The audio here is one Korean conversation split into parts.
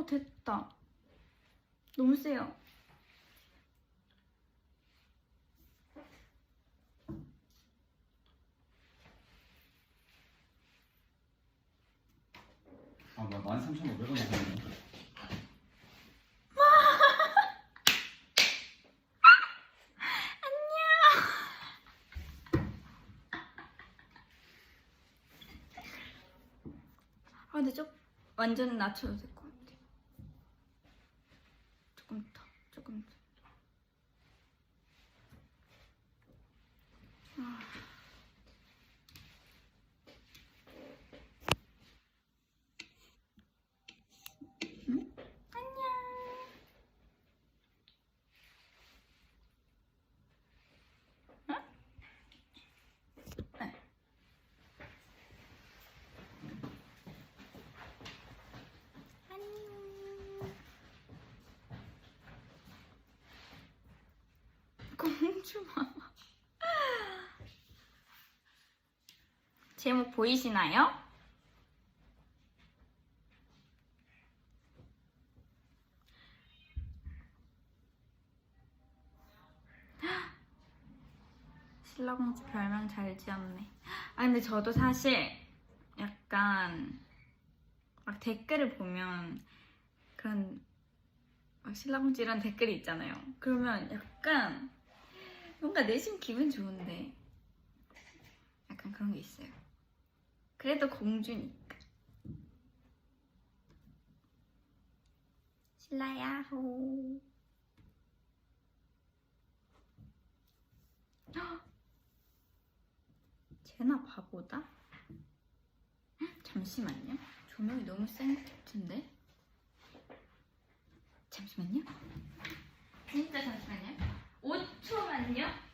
됐다. 너무 세요. 뭐야 13,500원. 근데 완전 낮춰도 될 것 같아. 조금 더. 응? 안녕. 응? 네. 안녕. 공주 마마. 제목 보이시나요? 신라공주 별명 잘 지었네. 근데 저도 사실 약간 막 댓글을 보면 그런 막 신라공주 이런 댓글이 있잖아요. 그러면 약간 뭔가 내심 기분 좋은데 약간 그런 게 있어요. 그래도 공주니까. 신라야 호. 제나 바보다? 잠시만요. 조명이 너무 센 것 같은데? 잠시만요. 진짜 잠시만요. 5초만요.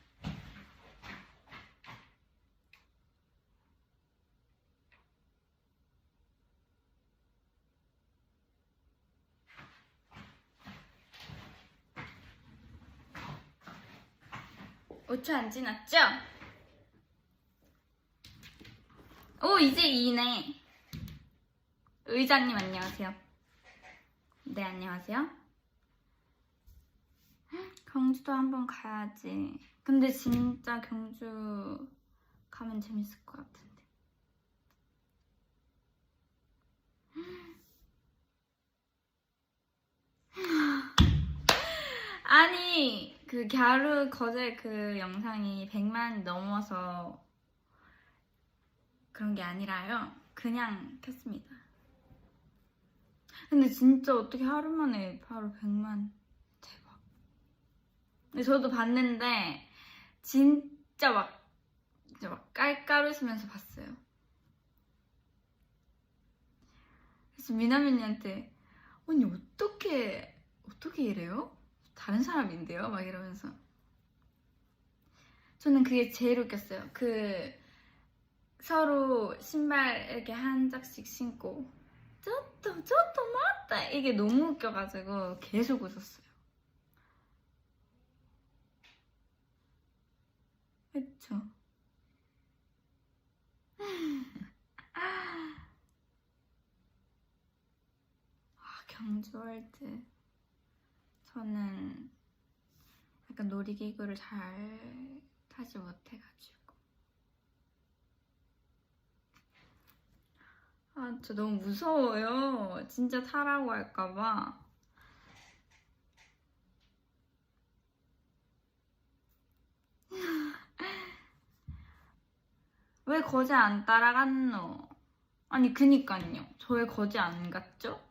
오 초 안 지났죠? 오 이제 2네. 의자님 안녕하세요. 네 안녕하세요. 경주도 한번 가야지. 근데 진짜 경주 가면 재밌을 것 같은데. 아니 그 갸루 거제 그 영상이 100만 넘어서 그런 게 아니라요. 그냥 켰습니다. 근데 진짜 어떻게 하루 만에 바로 100만. 대박. 근데 저도 봤는데 진짜 막 깔깔 웃으면서 봤어요. 그래서 미나미 언니한테 언니 어떻게 이래요? 다른 사람인데요? 막 이러면서. 저는 그게 제일 웃겼어요. 그 서로 신발 이렇게 한 짝씩 신고 저도 맞다 이게 너무 웃겨가지고 계속 웃었어요. 그쵸? 경주월드 저는 약간 놀이기구를 잘 타지 못해가지고 진짜 너무 무서워요. 진짜 타라고 할까봐. 왜 거제 안 따라갔노? 아니 그니깐요. 저 왜 거제 안 갔죠?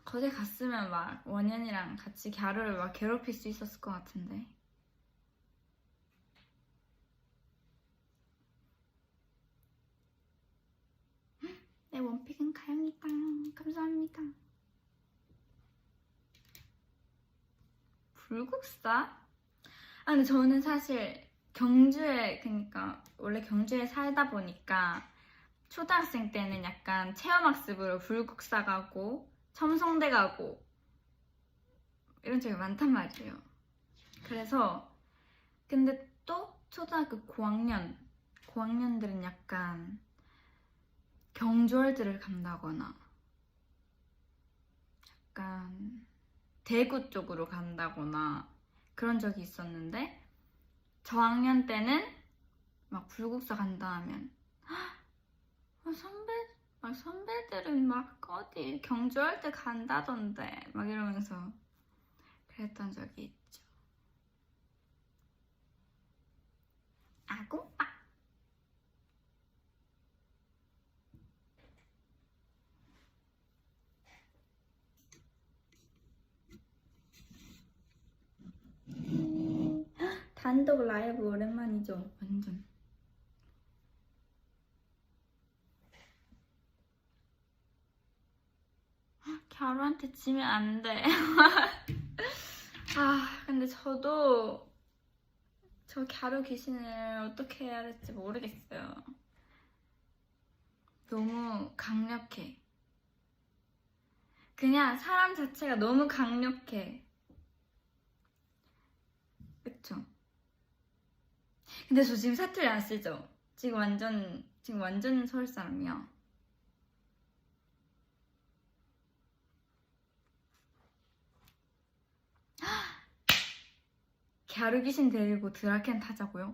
거제 갔으면 막 원현이랑 같이 갸루를 막 괴롭힐 수 있었을 것 같은데. 네 원픽은 가영이다. 감사합니다. 불국사? 근데 저는 사실 경주에 그러니까 원래 경주에 살다 보니까 초등학생 때는 약간 체험학습으로 불국사 가고 첨성대 가고 이런 적이 많단 말이에요. 그래서 근데 또 초등학교 고학년들은 약간 경주월드를 간다거나 약간 대구 쪽으로 간다거나 그런 적이 있었는데 저학년 때는 막 불국사 간다 하면 선배들은 막 어디 경주할 때 간다던데 막 이러면서 그랬던 적이 있죠. 아구빠. 단독 라이브 오랜만이죠. 완전. 갸루한테 지면 안 돼. 근데 저도 저 갸루 귀신을 어떻게 해야 될지 모르겠어요. 너무 강력해. 그냥 사람 자체가 너무 강력해. 그쵸? 근데 저 지금 사투리 안 쓰죠? 지금 완전 서울 사람이야. 갸루 귀신 데리고 드라켄 타자고요?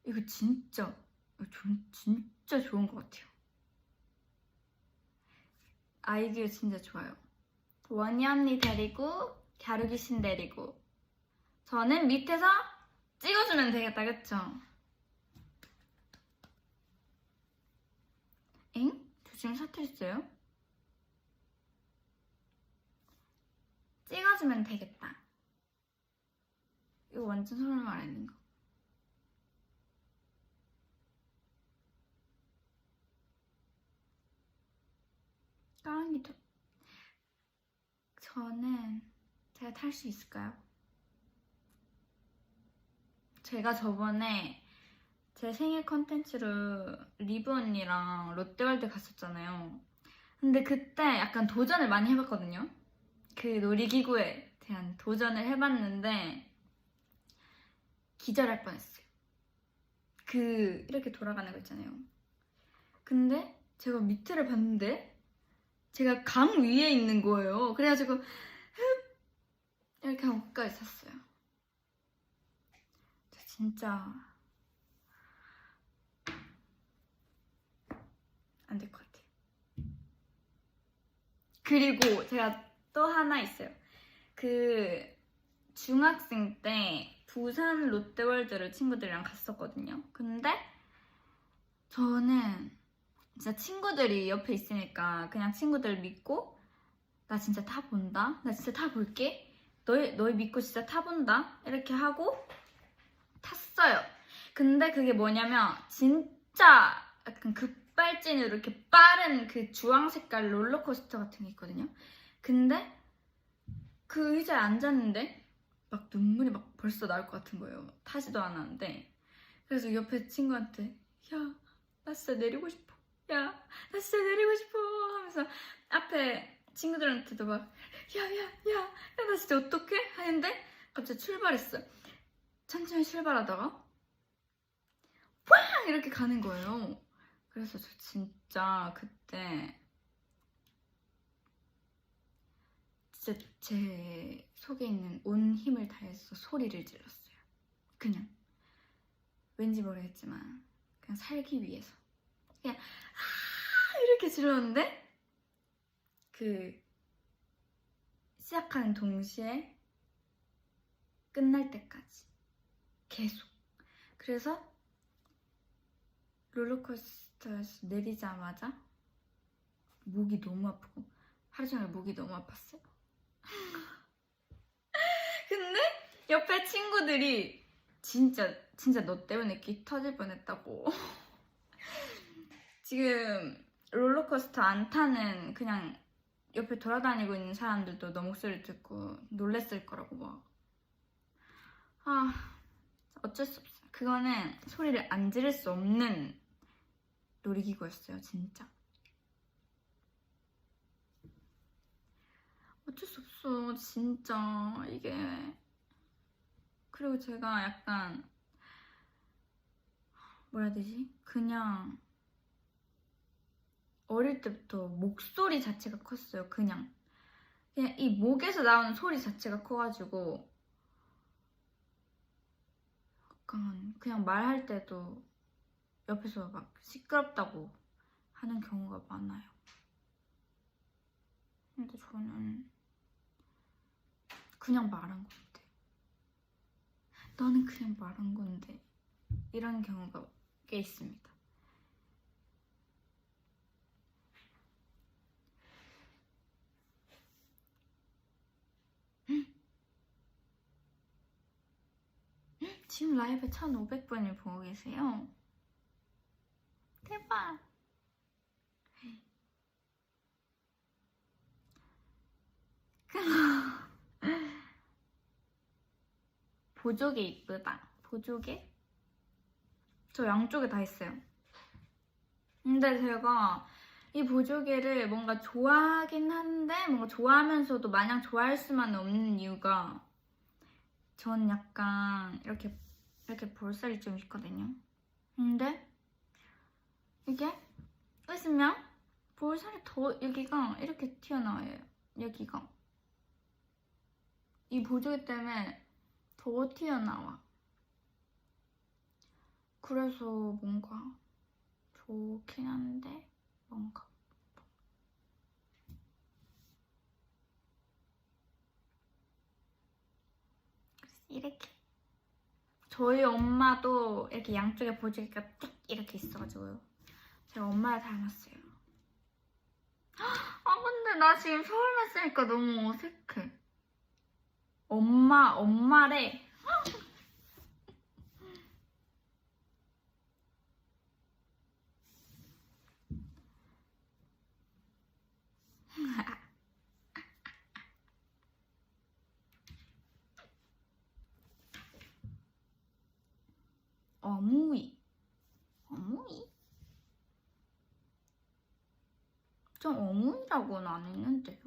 이거 진짜 좋은 것 같아요. 아이디어 진짜 좋아요. 원희 언니 데리고 갸루 귀신 데리고 저는 밑에서 찍어주면 되겠다, 그쵸? 엥? 저 지금 사투리 써요? 찍어주면 되겠다. 이거 완전 서울말 아닌가? 까랑이도 저는 제가 탈 수 있을까요? 제가 저번에 제 생일 컨텐츠로 리브 언니랑 롯데월드 갔었잖아요. 근데 그때 약간 도전을 많이 해봤거든요. 그 놀이기구에 대한 도전을 해봤는데 기절할 뻔했어요. 그 이렇게 돌아가는 거 있잖아요. 근데 제가 밑을 봤는데 제가 강 위에 있는 거예요. 그래가지고 이렇게 하고 끝까지 샀어요. 저 진짜 안 될 것 같아요. 그리고 제가 또 하나 있어요. 그 중학생 때 부산 롯데월드를 친구들이랑 갔었거든요. 근데 저는 진짜 친구들이 옆에 있으니까 그냥 친구들 믿고 나 진짜 타본다. 나 진짜 타볼게. 너희 믿고 진짜 타본다. 이렇게 하고 탔어요. 근데 그게 뭐냐면 진짜 약간 급발진으로 이렇게 빠른 그 주황 색깔 롤러코스터 같은 게 있거든요. 근데 그 의자에 앉았는데 막 눈물이 막 벌써 나올 것 같은 거예요. 타지도 않았는데. 그래서 옆에 친구한테 야, 나 진짜 내리고 싶어. 야, 나 진짜 내리고 싶어 하면서 앞에 친구들한테도 막 야, 나 진짜 어떡해? 하는데 갑자기 출발했어요. 천천히 출발하다가 꽝! 이렇게 가는 거예요. 그래서 저 진짜 그때 진짜 제 속에 있는 온 힘을 다해서 소리를 질렀어요. 그냥 왠지 모르겠지만 그냥 살기 위해서 그냥 이렇게 질렀는데 그 시작하는 동시에 끝날 때까지 계속. 그래서 롤러코스터에서 내리자마자 목이 너무 아프고 하루 종일 목이 너무 아팠어요. 근데 옆에 친구들이 진짜 너 때문에 귀 터질 뻔했다고. 지금 롤러코스터 안 타는 그냥 옆에 돌아다니고 있는 사람들도 너 목소리 듣고 놀랬을 거라고 막. 어쩔 수 없어요. 그거는 소리를 안 지를 수 없는 놀이기구였어요, 진짜. 어쩔 수 없어, 진짜. 이게. 그리고 제가 약간 뭐라 해야 되지? 그냥 어릴 때부터 목소리 자체가 컸어요. 그냥 이 목에서 나오는 소리 자체가 커가지고 약간 그냥 말할 때도 옆에서 막 시끄럽다고 하는 경우가 많아요. 근데 저는 그냥 말한 건데, 너는 그냥 말한 건데, 이런 경우가 꽤 있습니다. 지금 라이브 1,500분을 보고 계세요. 대박! 보조개 이쁘다. 보조개? 저 양쪽에 다 있어요. 근데 제가 이 보조개를 뭔가 좋아하긴 한데 뭔가 좋아하면서도 마냥 좋아할 수만 없는 이유가 전 약간 이렇게 볼살이 좀 있거든요. 근데 이게 웃으면 볼살이 더 여기가 이렇게 튀어나와요. 여기가 이 보조개 때문에 더 튀어나와. 그래서 뭔가 좋긴 한데 뭔가 이렇게 저희 엄마도 이렇게 양쪽에 보조개가 딱 이렇게 있어가지고요. 제가 엄마를 닮았어요. 아 근데 나 지금 서울말 쓰니까 너무 어색해. 엄마래. 어무이. 좀 어무이라고는 안 했는데요.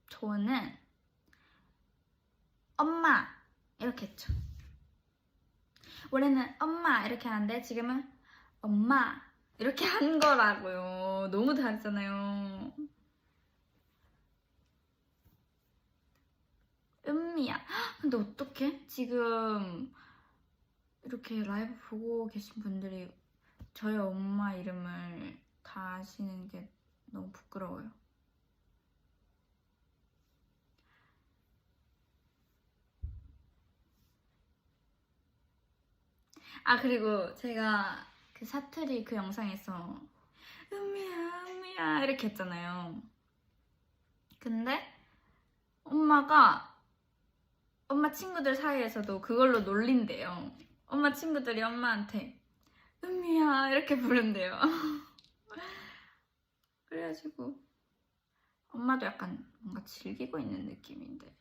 저는 엄마 이렇게 했죠. 원래는 엄마 이렇게 하는데 지금은 엄마 이렇게 한 거라고요. 너무 다르잖아요. 은미야. 근데 어떡해? 지금 이렇게 라이브 보고 계신 분들이 저희 엄마 이름을 다 아시는 게 너무 부끄러워요. 아 그리고 제가 그 사투리 그 영상에서 은미야 이렇게 했잖아요. 근데 엄마 친구들 사이에서도 그걸로 놀린대요. 엄마 친구들이 엄마한테 은미야 이렇게 부른대요. 그래가지고 엄마도 약간 뭔가 즐기고 있는 느낌인데.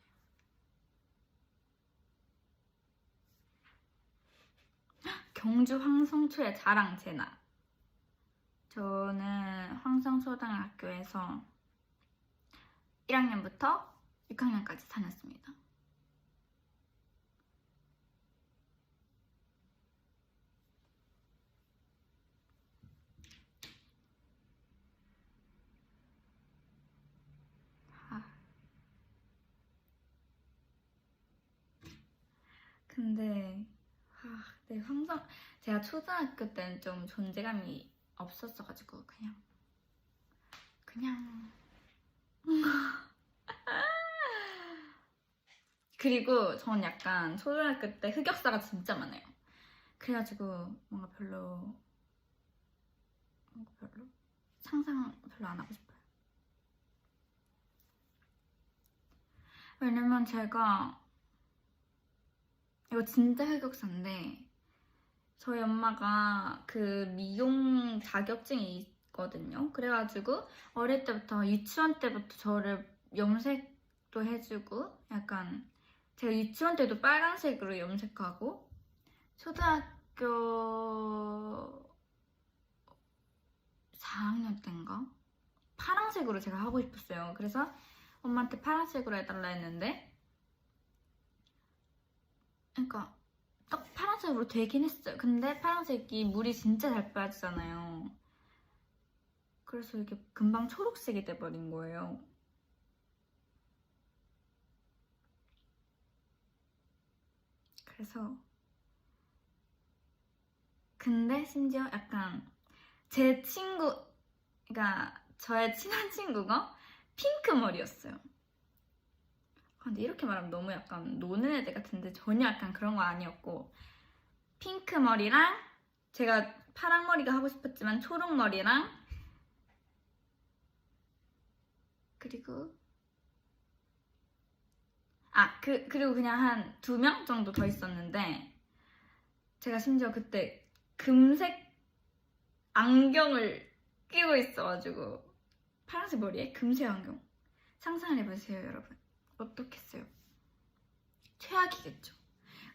경주 황성초의 자랑 제나. 저는 황성초등학교에서 1학년부터 6학년까지 다녔습니다. 근데 네, 제가 초등학교 때는 좀 존재감이 없었어가지고 그냥 그리고 전 약간 초등학교 때 흑역사가 진짜 많아요. 그래가지고 뭔가 별로 상상 별로 안 하고 싶어요. 왜냐면 제가 이거 진짜 흑역사인데 저희 엄마가 그 미용 자격증이 있거든요. 그래가지고 어릴 때부터 유치원 때부터 저를 염색도 해주고 약간 제가 유치원 때도 빨간색으로 염색하고 초등학교 4학년 때인가? 파란색으로 제가 하고 싶었어요. 그래서 엄마한테 파란색으로 해달라 했는데 그러니까 딱 파란색으로 되긴 했어요. 근데 파란색이 물이 진짜 잘 빠지잖아요. 그래서 이게 금방 초록색이 돼버린 거예요. 그래서 근데 심지어 약간 제 친구, 그러니까 저의 친한 친구가 핑크 머리였어요. 근데 이렇게 말하면 너무 약간 노는 애들 같은데 전혀 약간 그런 거 아니었고, 핑크 머리랑 제가 파란 머리가 하고 싶었지만 초록 머리랑 그리고 그리고 그냥 한 2명 정도 더 있었는데, 제가 심지어 그때 금색 안경을 끼고 있어가지고, 파란색 머리에 금색 안경. 상상을 해보세요, 여러분. 어떻겠어요? 최악이겠죠.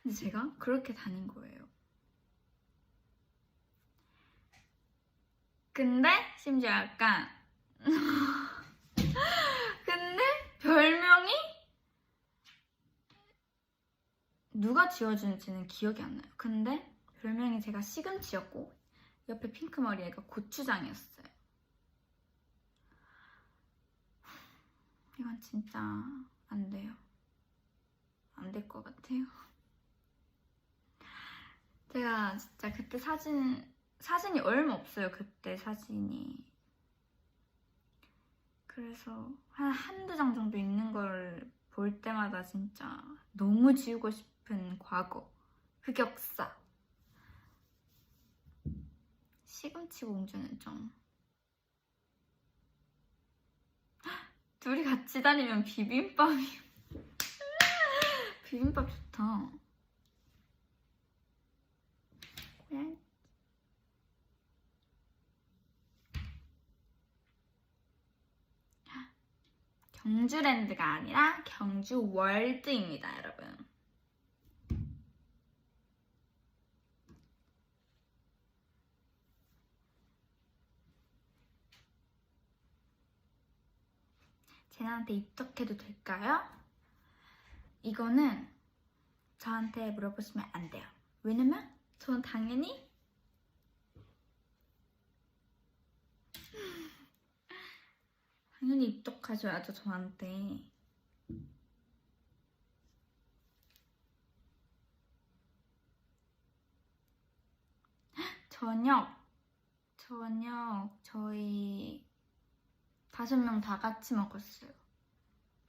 근데 제가 그렇게 다닌 거예요. 근데 심지어 약간 근데 별명이 누가 지어준지는 기억이 안 나요. 근데 별명이 제가 시금치였고 옆에 핑크 머리 애가 고추장이었어요. 이건 진짜 안 돼요. 안 될 것 같아요. 제가 진짜 그때 사진이 얼마 없어요. 그때 사진이. 그래서 한두 장 정도 있는 걸 볼 때마다 진짜 너무 지우고 싶은 과거, 흑역사. 시금치 공주는 좀 둘이 같이 다니면 비빔밥이 비빔밥 좋다. 네. 경주랜드가 아니라 경주월드입니다, 여러분. 제나한테 입덕해도 될까요? 이거는 저한테 물어보시면 안 돼요. 왜냐면 전 당연히 입덕하셔야죠, 저한테. 저녁 저희 5명 다 같이 먹었어요.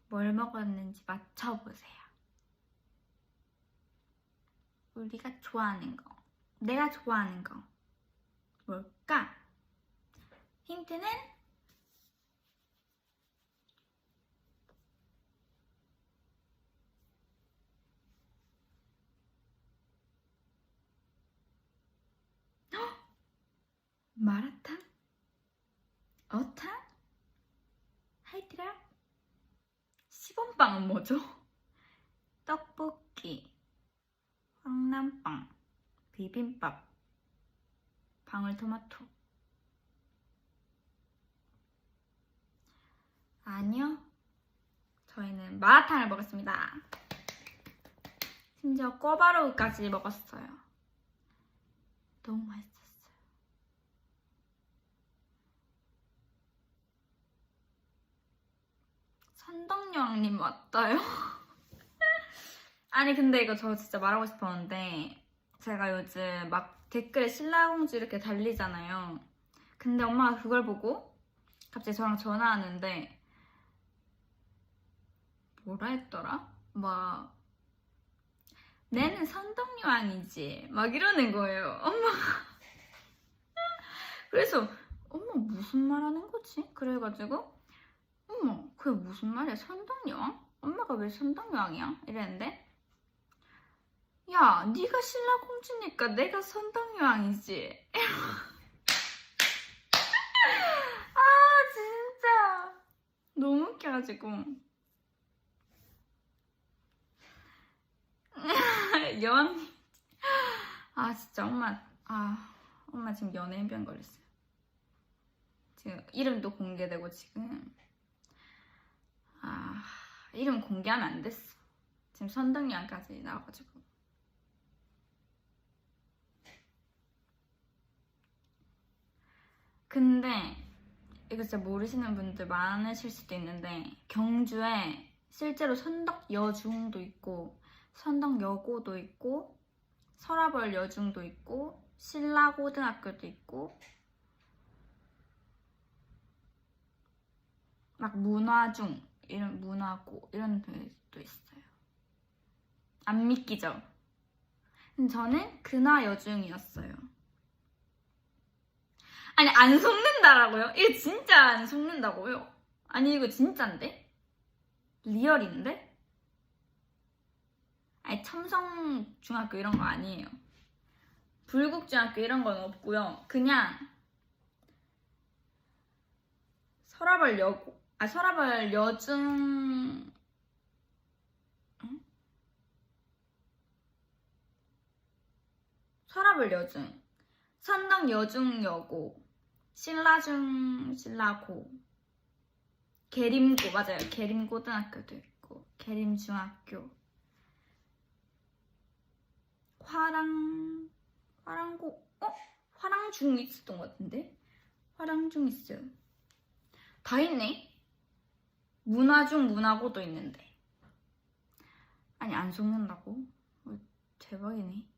뭘 먹었는지 맞춰보세요. 우리가 좋아하는 거, 내가 좋아하는 거 뭘까? 힌트는 마라탕? 어탕? 하이트락? 시범빵은 뭐죠? 떡볶이, 황남빵, 비빔밥, 방울토마토. 아니요, 저희는 마라탕을 먹었습니다. 심지어 꿔바로우까지 먹었어요. 너무 맛있었어요. 선덕여왕님 맞다요? 아니 근데 이거 저 진짜 말하고 싶었는데, 제가 요즘 막 댓글에 신라공주 이렇게 달리잖아요. 근데 엄마가 그걸 보고 갑자기 저랑 전화하는데 뭐라 했더라? 막 내는 선덕여왕이지 막 이러는 거예요, 엄마가. 그래서 엄마 무슨 말 하는 거지? 그래가지고 엄마 그게 무슨 말이야, 선덕여왕? 엄마가 왜 선덕여왕이야? 이랬는데, 야 네가 신라공주니까 내가 선덕여왕이지. 아 진짜 너무 웃겨가지고. 여왕님, 아 진짜 엄마 지금 연예인병 걸렸어요. 지금 이름도 공개되고 지금 이름 공개하면 안 됐어. 지금 선덕여왕까지 나와가지고. 근데 이거 진짜 모르시는 분들 많으실 수도 있는데 경주에 실제로 선덕여중도 있고 선덕여고도 있고 서라벌 여중도 있고 신라고등학교도 있고 막 문화중 이런 문화고 이런 데도 있어요. 안 믿기죠? 근데 저는 근화여중이었어요. 아니 안 속는다라고요? 이거 진짜 안 속는다고요? 아니 이거 진짠데? 리얼인데? 아니 첨성중학교 이런 거 아니에요. 불국중학교 이런 건 없고요. 그냥 서라벌 여고 서라벌 여중 서라벌 여중 선덕 여중 여고 신라중 신라고 계림고 맞아요. 계림고등학교도 있고 계림중학교 화랑고 화랑중 있었던 것 같은데 화랑중 있어요. 다 있네. 문화중 문화고도 있는데 아니 안 속는다고? 대박이네.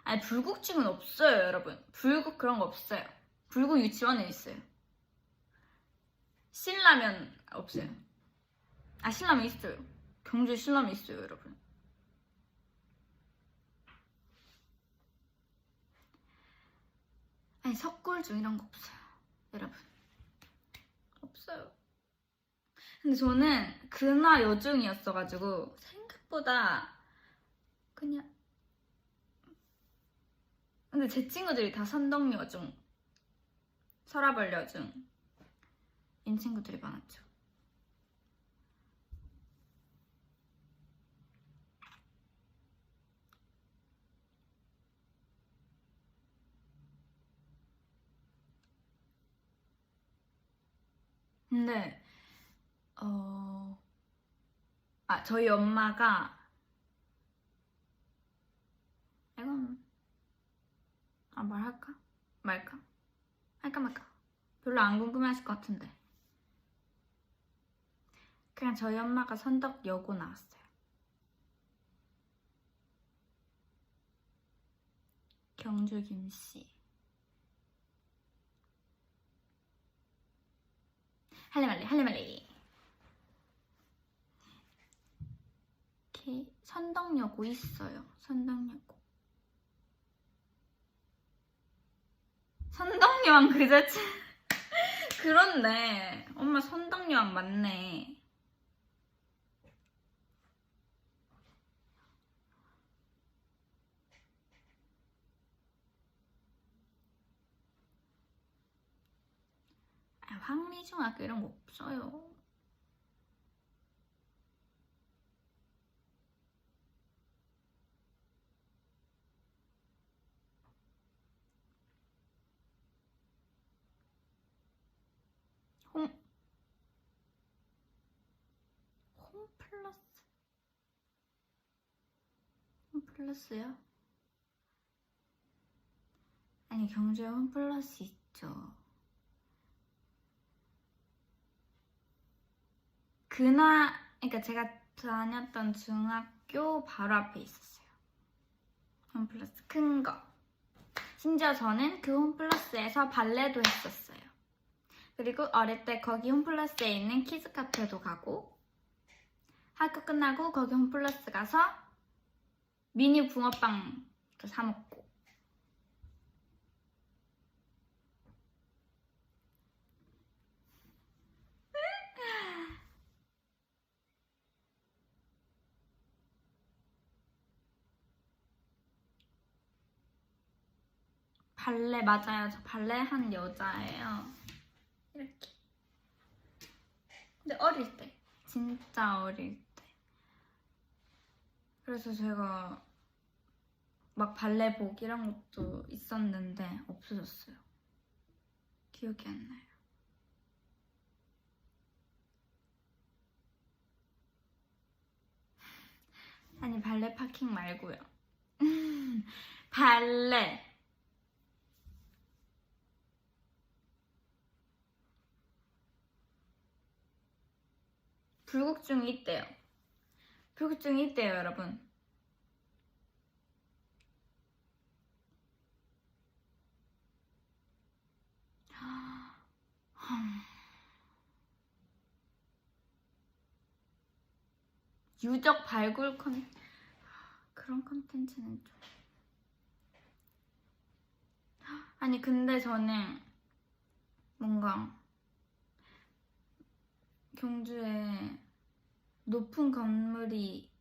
아니 불국중은 없어요 여러분. 불국 그런 거 없어요. 불국 유치원에 있어요. 신라면 없어요. 신라면 있어요. 경주에 신라면 있어요 여러분. 아니 석굴중 이런 거 없어요 여러분. 없어요. 근데 저는 근화여중이었어가지고 생각보다 그냥 근데 제 친구들이 다 선덕여중 서라벌여중 인 친구들이 많았죠. 근데 저희 엄마가 이건 말할까? 말까? 할까 말까? 별로 안 궁금해하실 것 같은데 그냥 저희 엄마가 선덕여고 나왔어요. 경주 김씨 할래말리 선덕여고 있어요. 선덕여왕 그 자체 그렇네. 엄마 선덕여왕 맞네. 황리중학교 이런 거 없어요. 홈플러스요? 아니 경주에 홈플러스 있죠. 그러니까 제가 다녔던 중학교 바로 앞에 있었어요. 홈플러스 큰 거. 심지어 저는 그 홈플러스에서 발레도 했었어요. 그리고 어릴 때 거기 홈플러스에 있는 키즈 카페도 가고 학교 끝나고 거기 홈플러스 가서 미니 붕어빵도 사 먹고 발레 맞아요. 저 발레 한 여자예요. 이렇게. 근데 어릴 때 진짜 어릴 때 그래서 제가 막 발레복 이런 것도 있었는데 없어졌어요. 기억이 안 나요. 아니 발레 파킹 말고요. 발레 불국중이 있대요. 불국중이 있대요, 여러분. 유적 발굴 그런 컨텐츠는 좀. 아니 근데 저는 뭔가 경주에 높은 건물이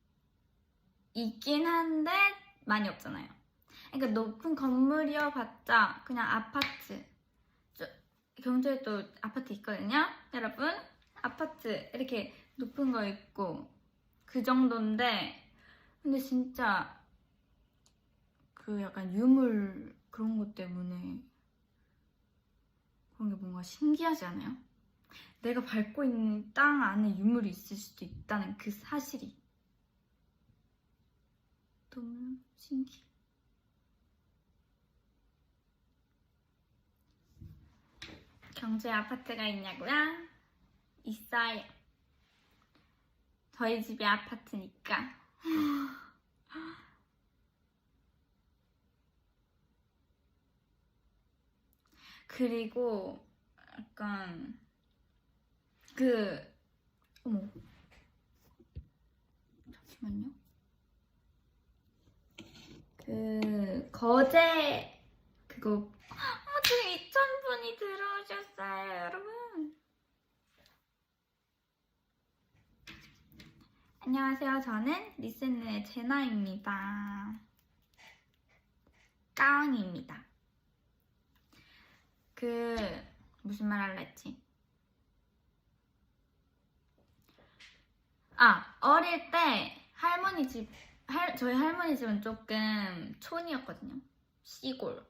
있긴 한데 많이 없잖아요. 그러니까 높은 건물이어봤자 그냥 아파트. 경주에 또 아파트 있거든요, 여러분. 아파트 이렇게 높은 거 있고 그 정도인데, 근데 진짜 그 약간 유물 그런 것 때문에 그런 게 뭔가 신기하지 않아요? 내가 밟고 있는 땅 안에 유물이 있을 수도 있다는 그 사실이 너무 신기해. 경주에 아파트가 있냐고요? 있어요. 저희 집이 아파트니까. 그리고 약간 어머, 잠시만요. 거제 그거 지금 2,000분이 들어오셨어요, 여러분. 안녕하세요. 저는 리센의 제나입니다. 까왕입니다. 무슨 말 할라 했지? 어릴 때 저희 할머니 집은 조금 촌이었거든요. 시골.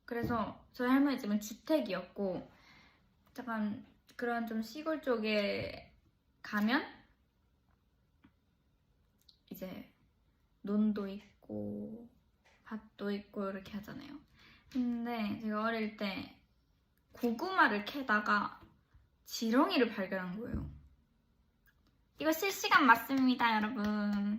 그래서 저희 할머니 집은 주택이었고, 잠깐 그런 좀 시골 쪽에 가면 이제 논도 있고 밭도 있고 이렇게 하잖아요. 근데 제가 어릴 때 고구마를 캐다가 지렁이를 발견한 거예요. 이거 실시간 맞습니다, 여러분.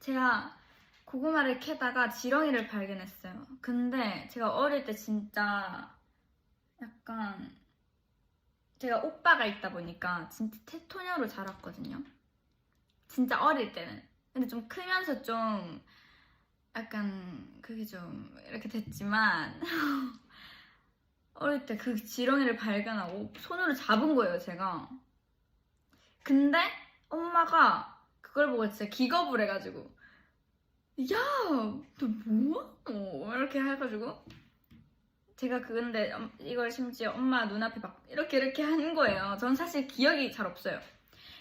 제가 고구마를 캐다가 지렁이를 발견했어요. 근데 제가 어릴 때 진짜 약간, 제가 오빠가 있다 보니까 진짜 테토녀로 자랐거든요. 진짜 어릴 때는. 근데 좀 크면서 좀 약간 그게 좀 이렇게 됐지만 어릴 때 그 지렁이를 발견하고 손으로 잡은 거예요, 제가. 근데 엄마가 그걸 보고 진짜 기겁을 해가지고, 야, 너 뭐야? 이렇게 해가지고 제가 근데 이걸 심지어 엄마 눈앞에 막 이렇게 하는 거예요. 전 사실 기억이 잘 없어요.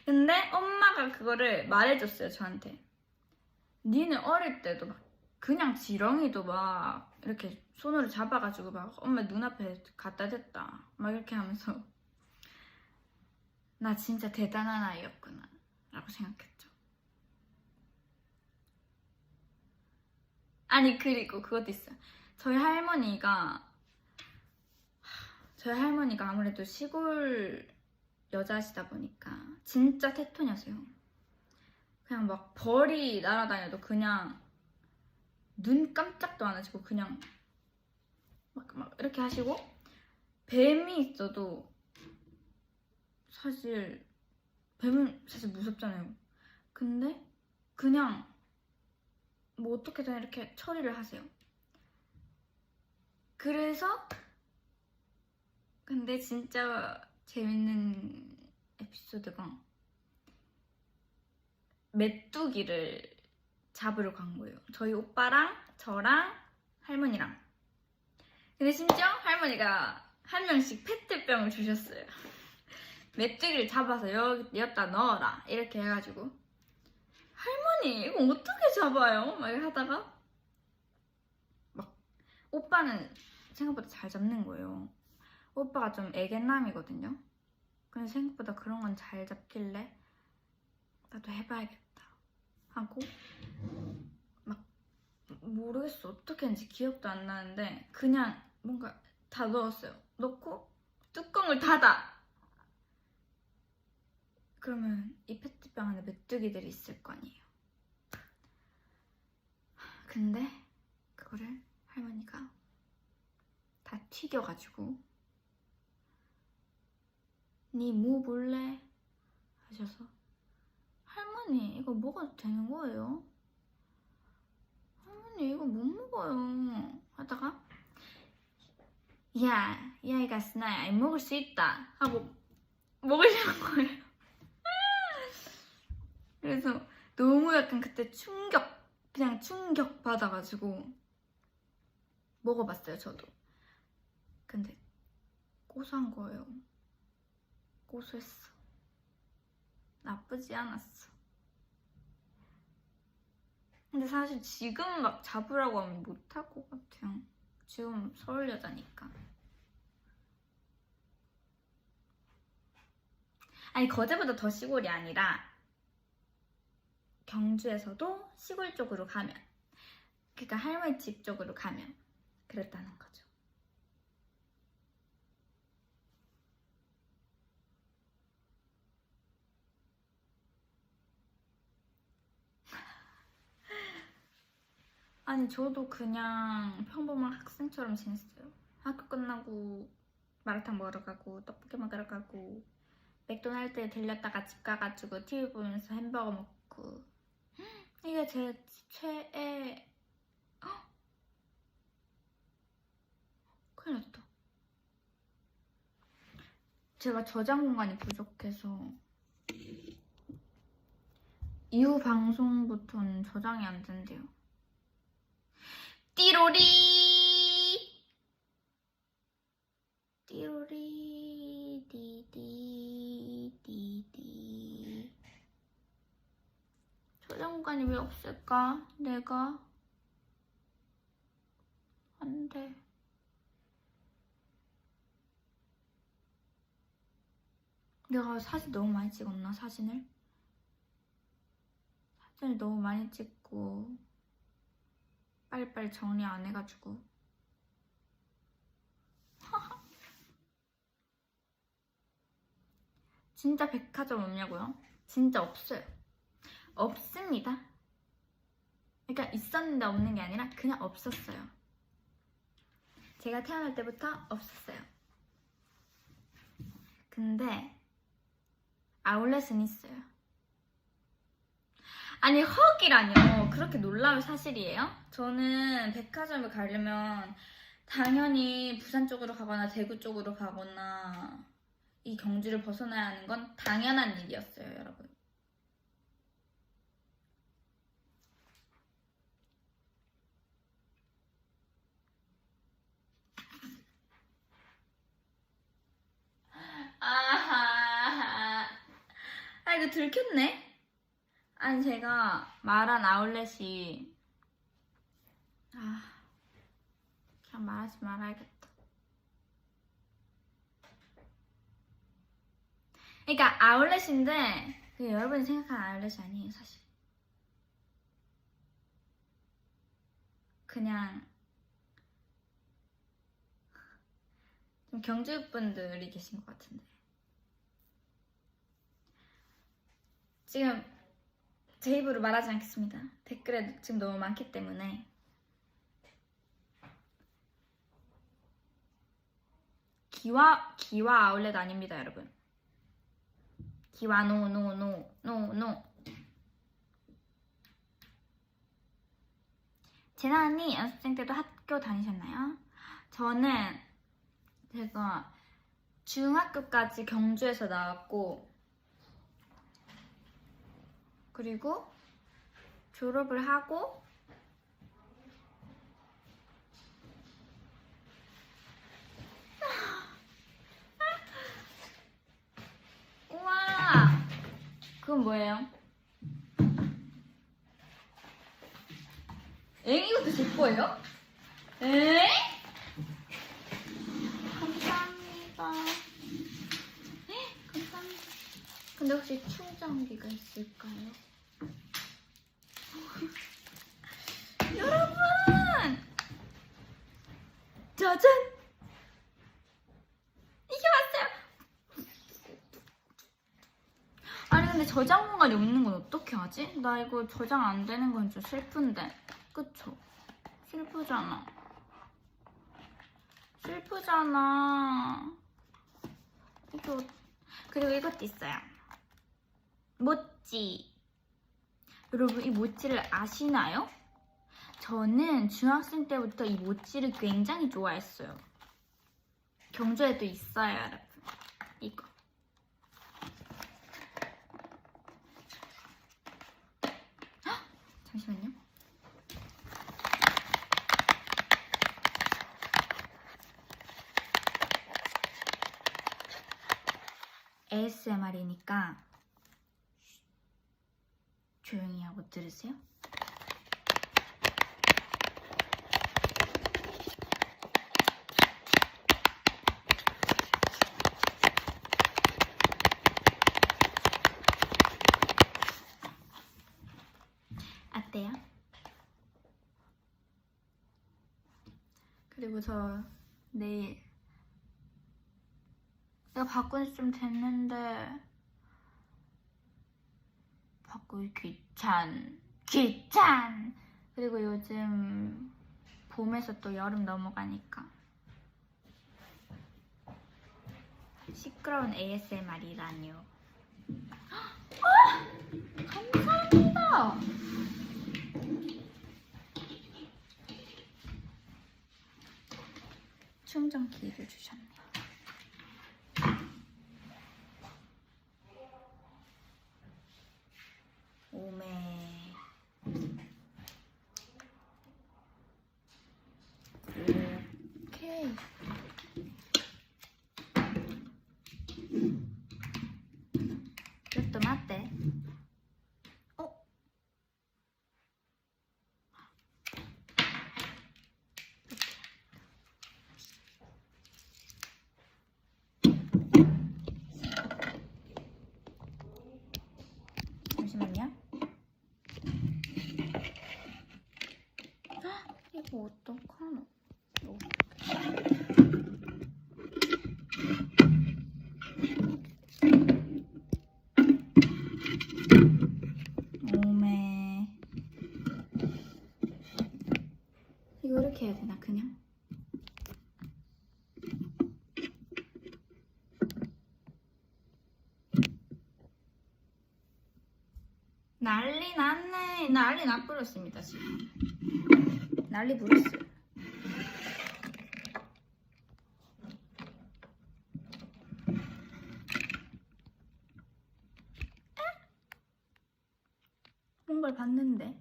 근데 엄마가 그거를 말해줬어요, 저한테. 니는 어릴 때도 막 그냥 지렁이도 막 이렇게 손으로 잡아가지고 막 엄마 눈앞에 갖다 댔다, 막 이렇게 하면서 나 진짜 대단한 아이였구나 라고 생각했죠. 아니 그리고 그것도 있어요. 저희 할머니가 아무래도 시골 여자시다 보니까 진짜 테토녀세요. 그냥 막 벌이 날아다녀도 그냥 눈 깜짝도 안 하시고 그냥 막 이렇게 하시고, 뱀이 있어도 사실 뱀은 사실 무섭잖아요. 근데 그냥 뭐 어떻게든 이렇게 처리를 하세요. 그래서 근데 진짜 재밌는 에피소드가, 메뚜기를 잡으러 간 거예요. 저희 오빠랑 저랑 할머니랑. 근데 심지어 할머니가 한 명씩 페트병을 주셨어요. 메뚜기를 잡아서 여기다 넣어라 이렇게 해가지고, 할머니 이거 어떻게 잡아요? 막 이렇게 하다가 막 오빠는 생각보다 잘 잡는 거예요. 오빠가 좀 애견남이거든요. 근데 생각보다 그런 건 잘 잡길래 나도 해봐야겠다 하고, 막 모르겠어 어떻게 했는지 기억도 안 나는데 그냥 뭔가 다 넣었어요. 넣고 뚜껑을 닫아. 그러면 이 페트병 안에 메뚜기들이 있을 거 아니에요. 근데 그거를 할머니가 다 튀겨가지고 니 뭐 볼래? 하셔서 할머니 이거 먹어도 되는 거예요? 할머니 이거 못 먹어요 하다가 야, 이 아이가 스나야 안 먹을 수 있다 하고 먹으려는 거예요. 그래서 너무 약간 그때 그냥 충격 받아가지고 먹어봤어요 저도. 근데 고소한 거예요. 고소했어. 나쁘지 않았어. 근데 사실 지금 막 잡으라고 하면 못할 것 같아요. 지금 서울 여자니까. 아니 거제보다 더 시골이 아니라 경주에서도 시골 쪽으로 가면, 그러니까 할머니 집 쪽으로 가면 그랬다는 거죠. 아니 저도 그냥 평범한 학생처럼 지냈어요. 학교 끝나고 마라탕 먹으러 가고 떡볶이 먹으러 가고 맥도날드에 들렸다가 집 가가지고 TV 보면서 햄버거 먹고. 이게 제 최애. 큰일 났다. 제가 저장 공간이 부족해서 이후 방송부터는 저장이 안 된대요. 띠로리 띠로리 디디디디. 저장 공간이 왜 없을까? 내가 안 돼. 내가 사진 너무 많이 찍었나? 사진을 너무 많이 찍고 빨리빨리 정리 안 해가지고. 진짜 백화점 없냐고요? 진짜 없어요. 없습니다. 그러니까 있었는데 없는 게 아니라 그냥 없었어요. 제가 태어날 때부터 없었어요. 근데 아울렛은 있어요. 아니 헉이라뇨. 그렇게 놀라울 사실이에요? 저는 백화점을 가려면 당연히 부산 쪽으로 가거나 대구 쪽으로 가거나 이 경주를 벗어나야 하는 건 당연한 일이었어요, 여러분. 아하. 아 이거 들켰네? 아니 제가 말한 아울렛이 그냥 말하지 말아야겠다. 그러니까 아울렛인데 그게 여러분이 생각하는 아울렛이 아니에요 사실. 그냥 좀 경주분들이 계신 것 같은데. 지금 제 입으로 말하지 않겠습니다. 댓글에 지금 너무 많기 때문에. 기와 아울렛 아닙니다 여러분. 기와 노. 제나 언니 연습생 때도 학교 다니셨나요? 저는 제가 중학교까지 경주에서 나왔고 그리고 졸업을 하고 우와 그건 뭐예요? 엥? 이것도 제 거예요? 에? 감사합니다. 감사합니다. 근데 혹시 충전기가 있을까요? 여러분! 짜잔! 이게 맞아요. 아니 근데 저장 공간이 없는 건 어떻게 하지? 나 이거 저장 안 되는 건 좀 슬픈데. 그쵸? 슬프잖아. 슬프잖아. 이거 그리고 이것도 있어요. 모찌. 여러분 이 모찌를 아시나요? 저는 중학생 때부터 이 모찌를 굉장히 좋아했어요. 경주에도 있어요, 여러분. 이거. 헉! 잠시만요. ASMR이니까 조용히 하고 들으세요. 어때요? 그리고 저 내일 내가 바꾼 지 좀 됐는데 바꾸기 귀찮. 그리고 요즘 봄에서 또 여름 넘어가니까 시끄러운 ASMR이라뇨. 감사합니다. 충전기를 주셨네요. 오메. 오케이. 이것도 맞대. 어? 잠시만요. 이거 어떡하노? 오메. 이거 이렇게 해야 되나 그냥? 난리 났네. 난리 나버렸습니다 지금. 난리 부렸어요. 뭔가를 봤는데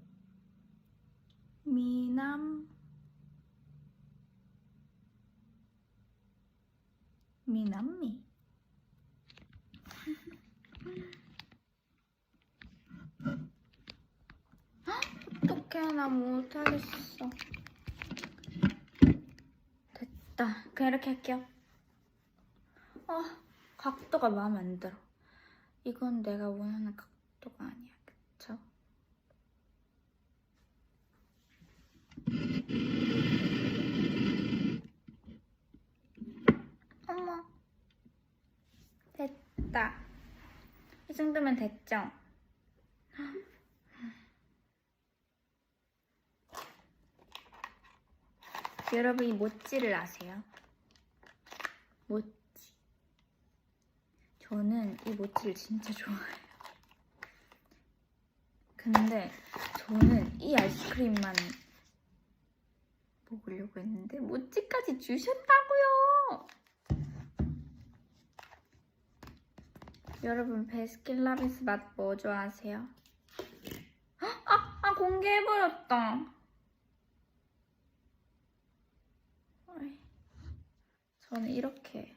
미남미 어떡해 나 못하겠어. 됐다. 그냥 이렇게 할게요. 각도가 마음에 안 들어. 이건 내가 원하는 각도가 아니야. 그쵸? 어머 됐다. 이 정도면 됐죠? 여러분 이 모찌를 아세요? 모찌. 저는 이 모찌를 진짜 좋아해요. 근데 저는 이 아이스크림만 먹으려고 했는데 모찌까지 주셨다고요. 여러분 베스킨라빈스 맛 뭐 좋아하세요? 공개해버렸다. 저는 이렇게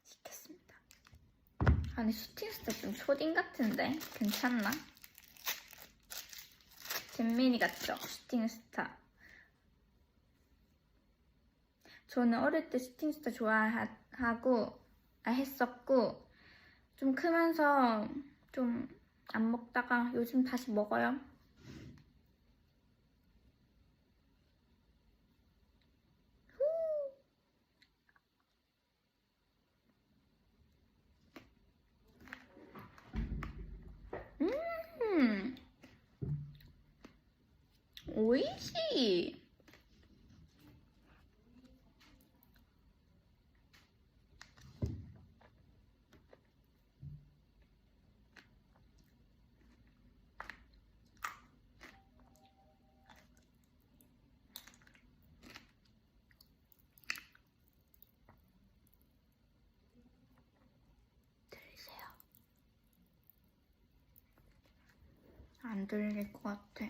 시켰습니다. 아니 슈팅스타 좀 초딩 같은데 괜찮나? 잼민이 같죠? 슈팅스타. 저는 어릴 때 슈팅스타 좋아하고 했었고 좀 크면서 좀 안 먹다가 요즘 다시 먹어요. 오이시. 들리세요? 안 들릴 것 같아.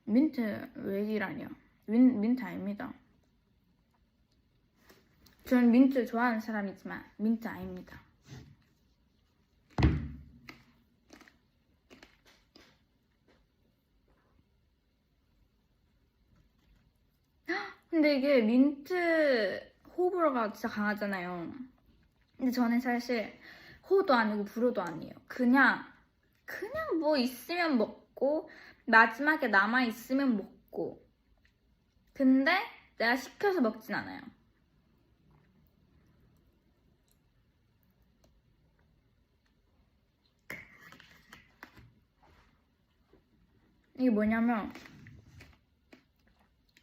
민트 왜이라뇨? 민트 아닙니다. 저는 민트 좋아하는 사람이지만 민트 아닙니다. 근데 이게 민트 호불호가 진짜 강하잖아요. 근데 저는 사실 호도 아니고 불호도 아니에요. 그냥 뭐 있으면 먹고 마지막에 남아있으면 먹고. 근데 내가 시켜서 먹진 않아요. 이게 뭐냐면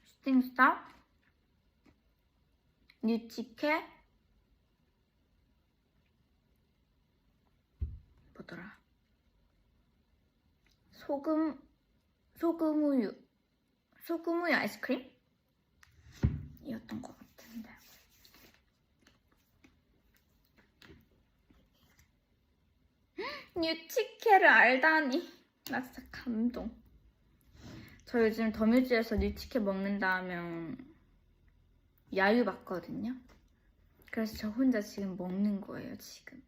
슈팅스타, 뉴치케, 뭐더라? 소금우유 아이스크림? 이었던 것 같은데. 뉴치케를 알다니. 나 진짜 감동. 저 요즘 더뮤즈에서 뉴치케 먹는다 하면 야유 받거든요. 그래서 저 혼자 지금 먹는 거예요, 지금.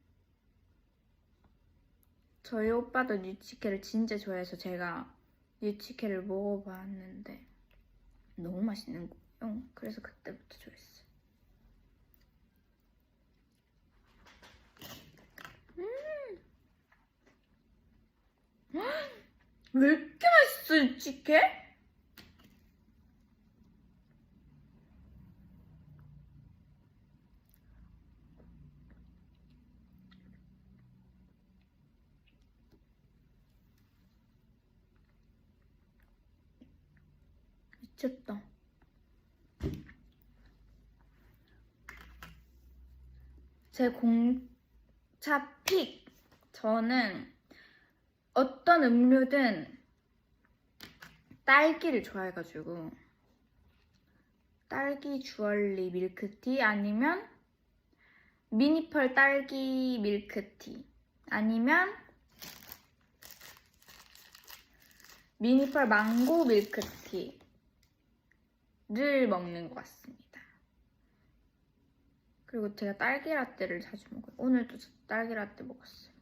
저희 오빠도 뉴치케를 진짜 좋아해서 제가 뉴치케를 먹어봤는데 너무 맛있는 거예요. 그래서 그때부터 좋아했어요. 왜 이렇게 맛있어, 뉴치케? 미쳤다. 제 공차 픽. 저는 어떤 음료든 딸기를 좋아해가지고 딸기 주얼리 밀크티 아니면 미니펄 딸기 밀크티 아니면 미니펄 망고 밀크티를 먹는 것 같습니다. 그리고 제가 딸기 라떼를 자주 먹어요. 오늘도 딸기 라떼 먹었어요.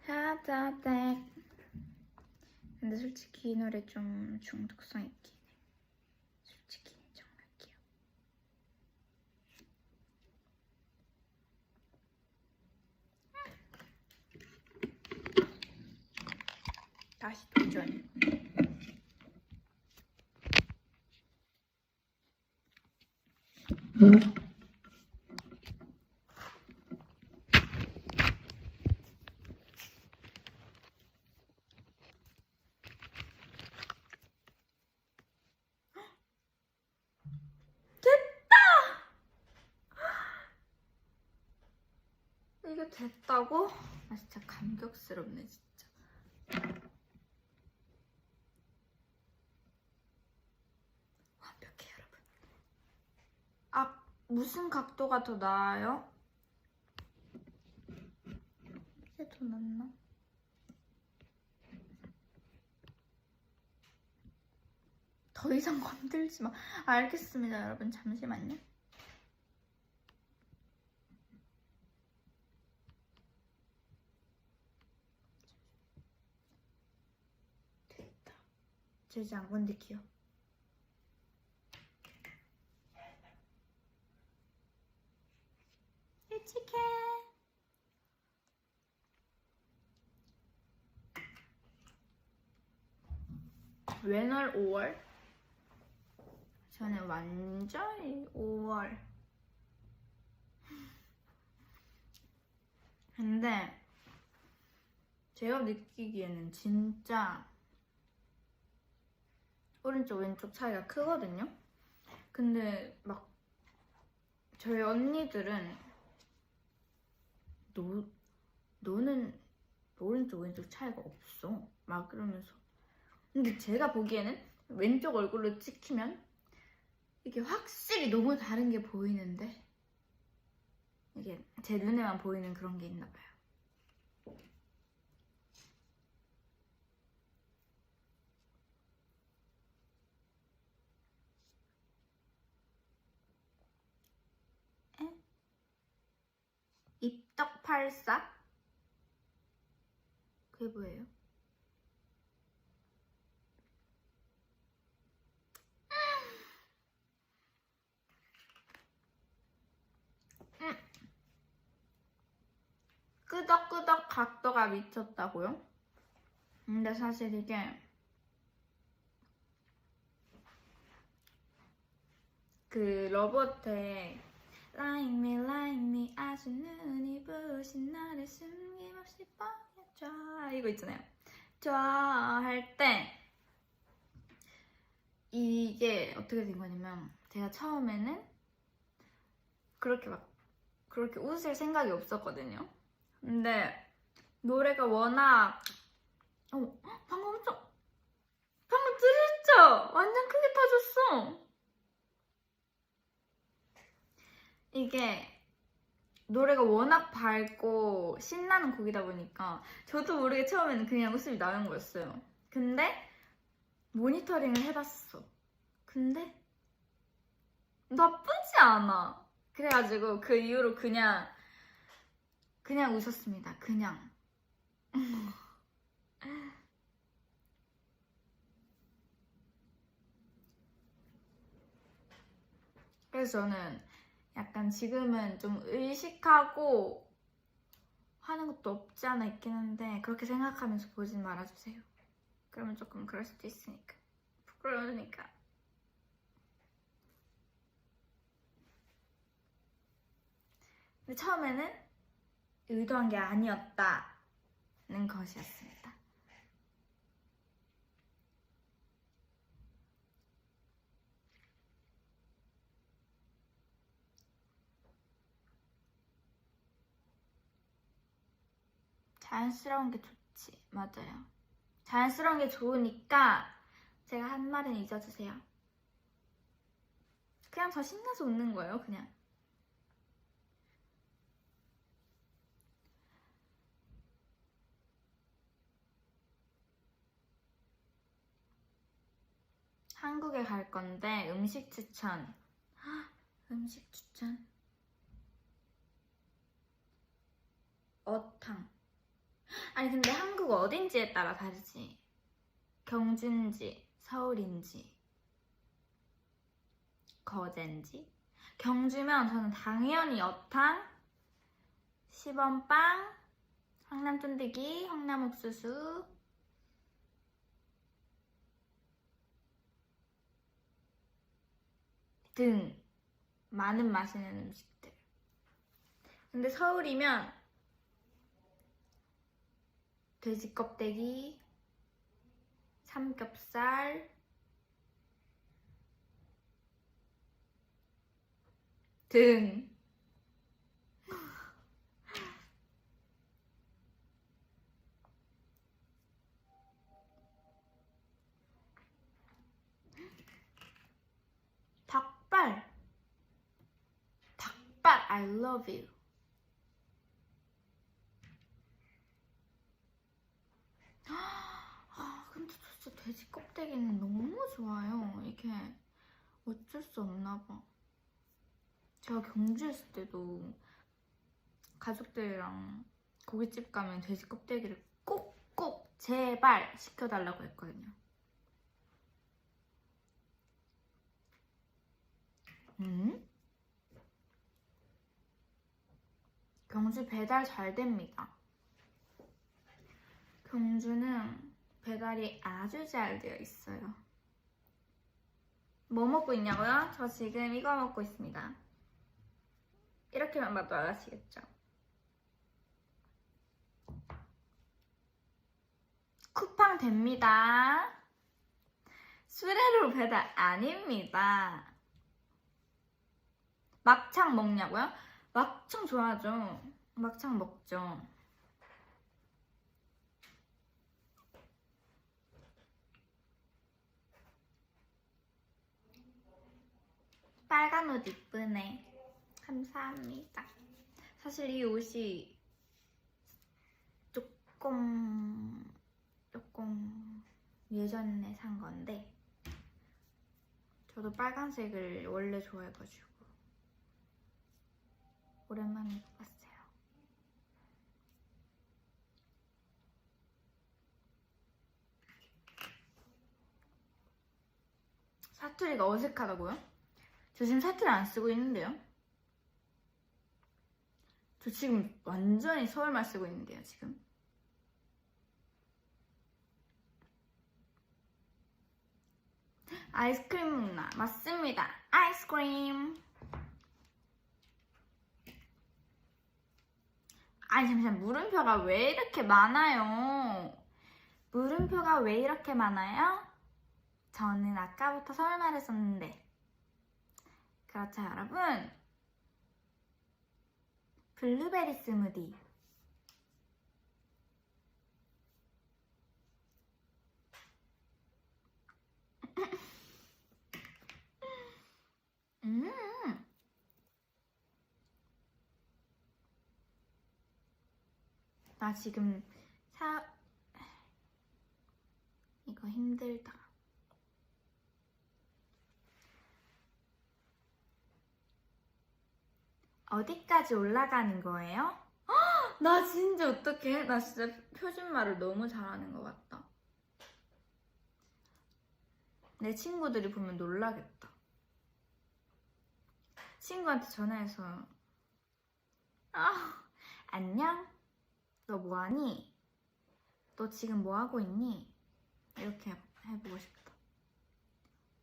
하자댁. 근데 솔직히 이 노래 좀 중독성 있긴 해. 솔직히 인정할게요. 다시 도전. 이게 됐다고? 아 진짜 감격스럽네 진짜. 완벽해 여러분. 아 무슨 각도가 더 나아요? 이게 더 낫나? 더 이상 건들지 마. 알겠습니다 여러분 잠시만요. 제지 안 건들게요. 일찍해. 웬월 5월? 저는 완전히 5월. 근데 제가 느끼기에는 진짜 오른쪽 왼쪽 차이가 크거든요. 근데 막 저희 언니들은 너는 오른쪽 왼쪽 차이가 없어 막 그러면서. 근데 제가 보기에는 왼쪽 얼굴로 찍히면 이게 확실히 너무 다른 게 보이는데 이게 제 눈에만 보이는 그런 게 있나 봐요. 입덕팔사? 그게 뭐예요? 끄덕끄덕 각도가 미쳤다고요? 근데 사실 이게 그 러버트의 Like me, like me 아주 눈이 부신 나를 숨김없이 뻔해줘 이거 있잖아요. 좋아할 때 이게 어떻게 된 거냐면 제가 처음에는 그렇게 웃을 생각이 없었거든요. 근데 노래가 워낙 방금 들으셨죠? 완전 크게 터졌어. 이게 노래가 워낙 밝고 신나는 곡이다 보니까 저도 모르게 처음에는 그냥 웃음이 나는 거였어요. 근데 모니터링을 해봤어. 근데 나쁘지 않아. 그래가지고 그 이후로 그냥 웃었습니다. 그냥. 그래서 저는 약간 지금은 좀 의식하고 하는 것도 없지 않아 있긴 한데 그렇게 생각하면서 보진 말아주세요. 그러면 조금 그럴 수도 있으니까. 부끄러우니까. 근데 처음에는 의도한 게 아니었다는 것이었습니다. 자연스러운 게 좋지. 맞아요. 자연스러운 게 좋으니까 제가 한 말은 잊어주세요. 그냥 저 신나서 웃는 거예요, 그냥. 한국에 갈 건데 음식 추천. 음식 추천. 어탕. 아니 근데 한국 어딘지에 따라 다르지. 경주인지 서울인지 거제인지. 경주면 저는 당연히 어탕, 시범빵, 황남 쫀디기, 황남 옥수수 등 많은 맛있는 음식들. 근데 서울이면 돼지 껍데기, 삼겹살 등 닭발 I love you. 근데 진짜 돼지 껍데기는 너무 좋아요. 이게 어쩔 수 없나 봐. 제가 경주에 있을 때도 가족들이랑 고깃집 가면 돼지 껍데기를 꼭꼭 제발 시켜달라고 했거든요. 경주 배달 잘 됩니다. 경주는 배달이 아주 잘 되어 있어요. 뭐 먹고 있냐고요? 저 지금 이거 먹고 있습니다. 이렇게만 봐도 알아시겠죠? 쿠팡 됩니다. 수레로 배달 아닙니다. 막창 먹냐고요? 막창 좋아하죠. 막창 먹죠. 빨간 옷 이쁘네. 감사합니다. 사실 이 옷이 조금 예전에 산 건데 저도 빨간색을 원래 좋아해가지고 오랜만에 입어봤어요. 사투리가 어색하다고요? 저 지금 사투리 안 쓰고 있는데요? 저 지금 완전히 서울말 쓰고 있는데요, 지금. 아이스크림 먹나? 맞습니다. 아이스크림. 아니 잠시만, 물음표가 왜 이렇게 많아요? 물음표가 왜 이렇게 많아요? 저는 아까부터 서울말을 썼는데. 그렇죠 여러분? 블루베리 스무디. 나 지금 이거 힘들다. 어디까지 올라가는 거예요? 나 진짜 어떡해? 나 진짜 표준말을 너무 잘하는 것 같다. 내 친구들이 보면 놀라겠다. 친구한테 전화해서 안녕? 너 뭐하니? 너 지금 뭐하고 있니? 이렇게 해보고 싶다.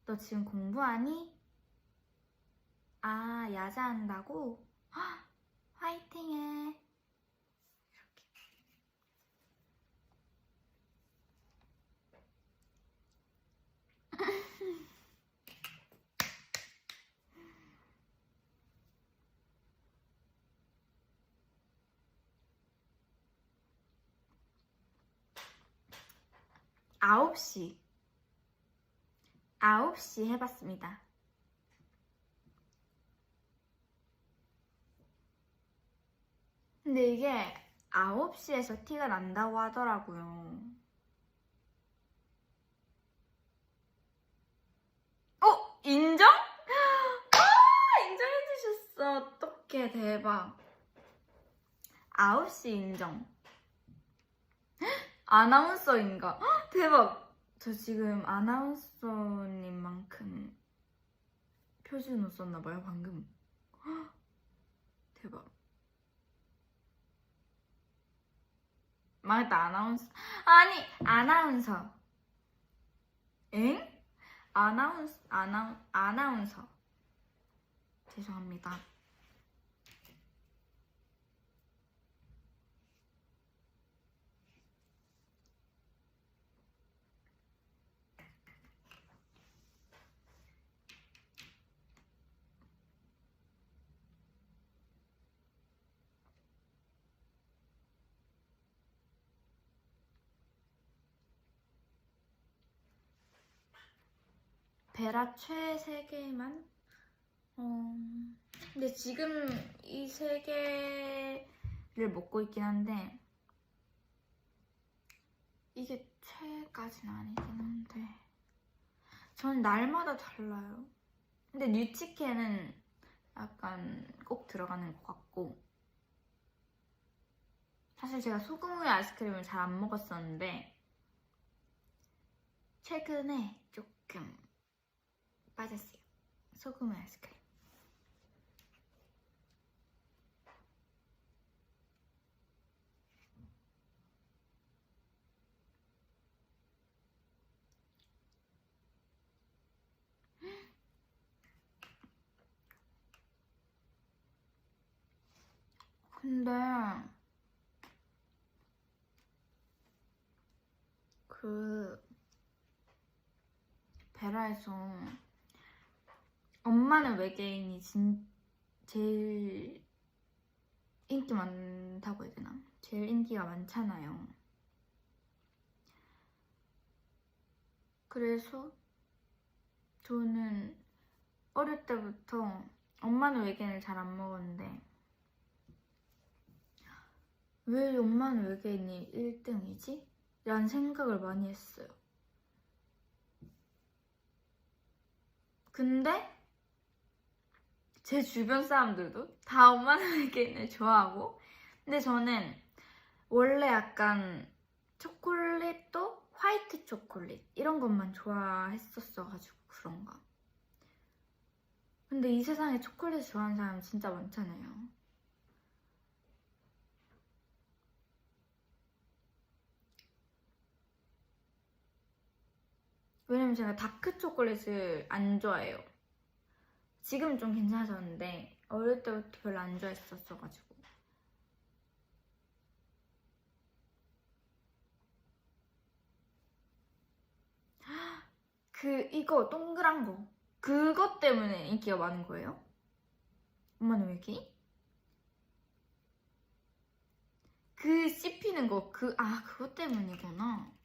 너 지금 공부하니? 아, 야자한다고? 화이팅해. 이렇게. 9시 해봤습니다. 근데 이게 9시에서 티가 난다고 하더라고요. 인정? 인정해주셨어. 어떡해, 대박. 9시 인정. 아나운서인가? 대박. 저 지금 아나운서님만큼 표준어 썼나봐요, 방금. 대박. 망했다, 아나운서. 아니, 아나운서. 엥? 아나운서. 죄송합니다. 베라 최 3개만? 근데 지금 이 3개를 먹고 있긴 한데 이게 최까지는 아니긴 한데 전 날마다 달라요. 근데 뉴치케는 약간 꼭 들어가는 것 같고, 사실 제가 소금우유 아이스크림을 잘 안 먹었었는데 최근에 조금 빠졌어요. 소금우유 아이스크림. 근데 그 베라에서 엄마는 외계인이 제일 인기 많다고 해야 되나? 제일 인기가 많잖아요. 그래서 저는 어릴 때부터 엄마는 외계인을 잘 안 먹었는데 왜 엄마는 외계인이 1등이지? 라는 생각을 많이 했어요. 근데 제 주변 사람들도 다 엄마는 외계인을 좋아하고, 근데 저는 원래 약간 초콜릿도 화이트 초콜릿 이런 것만 좋아했었어가지고 그런가. 근데 이 세상에 초콜릿 좋아하는 사람 진짜 많잖아요. 왜냐면 제가 다크 초콜릿을 안 좋아해요. 지금은 좀 괜찮아졌는데 어릴 때부터 별로 안 좋아했었어가지고. 이거 동그란 거 그것 때문에 인기가 많은 거예요? 엄마는 외계인? 그 씹히는 거 그것 때문이구나.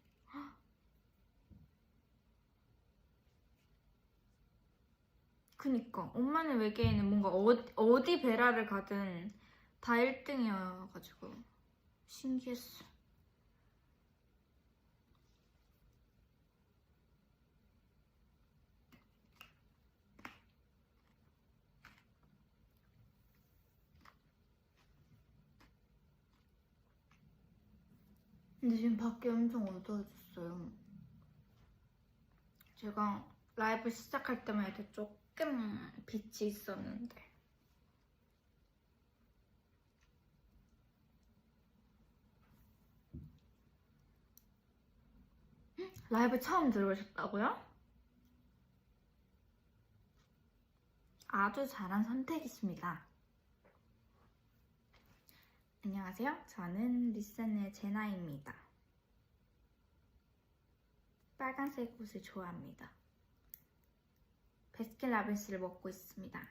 그니까 엄마는 외계인은 뭔가 어디 베라를 가든 다 1등이어가지고 신기했어. 근데 지금 밖에 엄청 어두워졌어요. 제가 라이브 시작할 때만 해도 조금 빛이 있었는데. 라이브 처음 들어오셨다고요? 아주 잘한 선택이십니다. 안녕하세요. 저는 리센의 제나입니다. 빨간색 옷을 좋아합니다. 베스킨라빈스를 먹고 있습니다.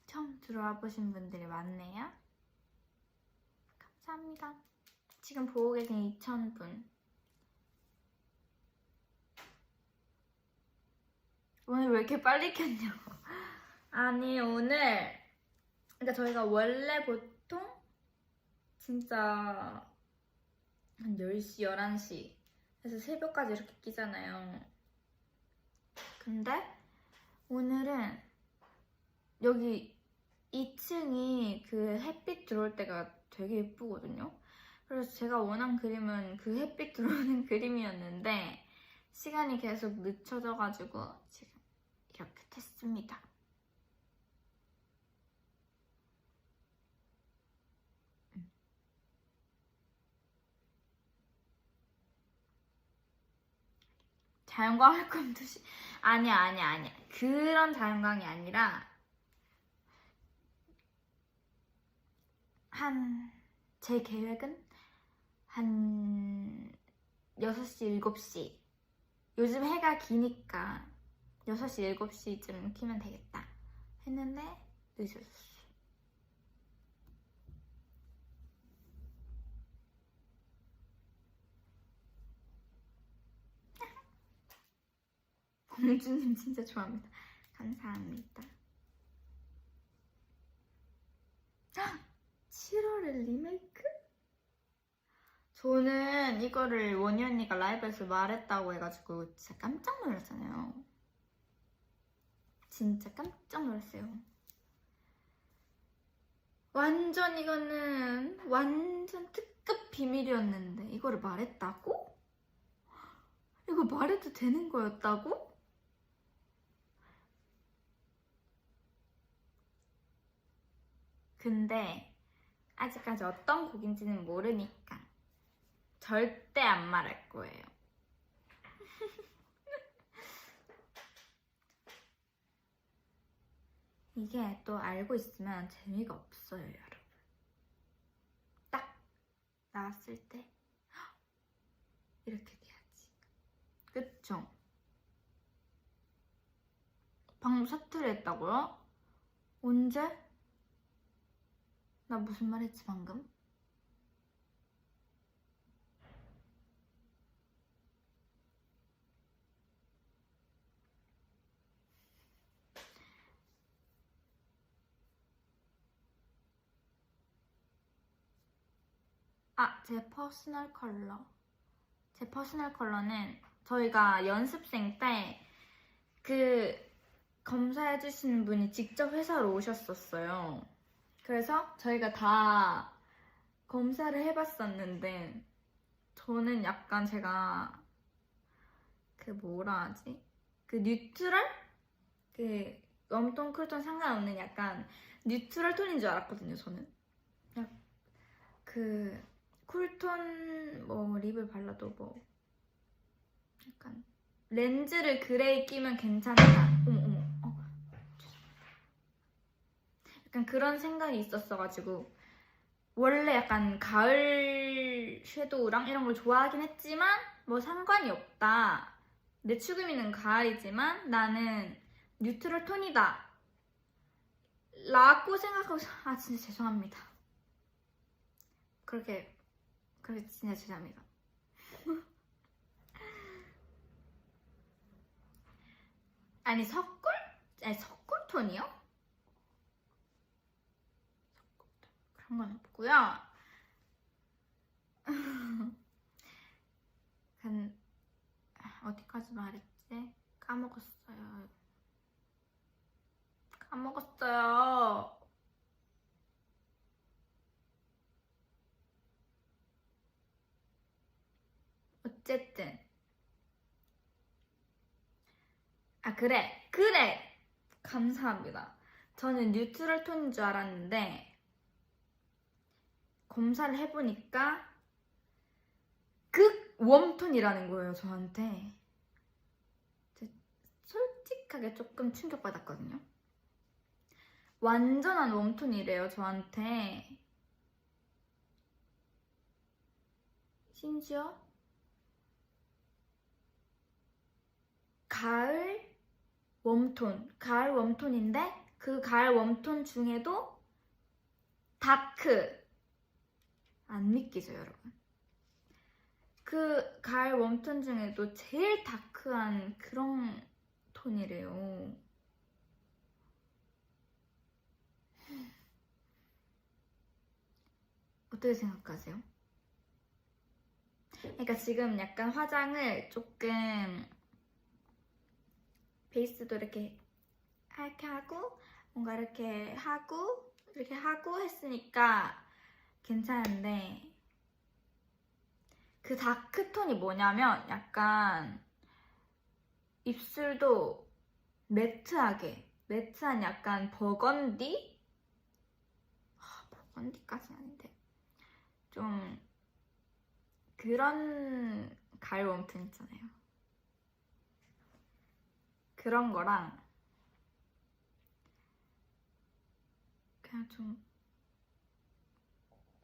처음 들어와 보신 분들이 많네요. 감사합니다. 지금 보고 계신 2,000분. 오늘 왜 이렇게 빨리 켰냐고. 아니 오늘 그러니까 저희가 원래 보통 진짜 한 10시, 11시 해서 새벽까지 이렇게 끼잖아요. 근데 오늘은 여기 2층이 그 햇빛 들어올 때가 되게 예쁘거든요. 그래서 제가 원한 그림은 그 햇빛 들어오는 그림이었는데 시간이 계속 늦춰져가지고 지금 이렇게 됐습니다. 자연광 할 거면 아니야. 그런 자연광이 아니라 제 계획은 한 6시, 7시. 요즘 해가 기니까 6시, 7시쯤 키면 되겠다 했는데 늦었어. 공주님 진짜 좋아합니다. 감사합니다. 7월에 리메이크? 저는 이거를 원희 언니가 라이브에서 말했다고 해가지고 진짜 깜짝 놀랐잖아요. 진짜 깜짝 놀랐어요. 이거는 완전 특급 비밀이었는데 이거를 말했다고? 이거 말해도 되는 거였다고? 근데 아직까지 어떤 곡인지는 모르니까 절대 안 말할 거예요. 이게 또 알고 있으면 재미가 없어요, 여러분. 딱 나왔을 때 이렇게 돼야지. 그쵸? 방금 사투리 했다고요? 언제? 나 무슨 말 했지 방금? 제 퍼스널 컬러. 제 퍼스널 컬러는 저희가 연습생 때 그 검사해주시는 분이 직접 회사로 오셨었어요. 그래서 저희가 다 검사를 해봤었는데 저는 약간 제가 그 뭐라 하지? 그 뉴트럴? 그 웜톤, 쿨톤 상관없는 약간 뉴트럴 톤인 줄 알았거든요, 저는. 그 쿨톤 뭐 립을 발라도 뭐 약간 렌즈를 그레이 끼면 괜찮다. 어머. 약간 그런 생각이 있었어가지고 원래 약간 가을 섀도우랑 이런 걸 좋아하긴 했지만 뭐 상관이 없다. 내 추구미는 가을이지만 나는 뉴트럴 톤이다 라고 생각하고 진짜 죄송합니다. 그렇게 진짜 죄송합니다. 아니 석굴톤이요? 그런 건 없고요. 어디까지 말했지? 까먹었어요. 어쨌든 그래 감사합니다. 저는 뉴트럴 톤인 줄 알았는데 검사를 해보니까 극 웜톤이라는 거예요, 저한테. 솔직하게 조금 충격받았거든요. 완전한 웜톤이래요, 저한테. 심지어 가을 웜톤인데 그 가을 웜톤 중에도 다크. 안 믿기죠, 여러분? 그 가을 웜톤 중에도 제일 다크한 그런 톤이래요. 어떻게 생각하세요? 그러니까 지금 약간 화장을 조금 베이스도 이렇게 하고 뭔가 이렇게 하고 했으니까 괜찮은데 그 다크톤이 뭐냐면 약간 입술도 매트한 약간 버건디? 버건디까지는 아닌데 좀 그런 가을 웜톤 있잖아요. 그런 거랑 그냥 좀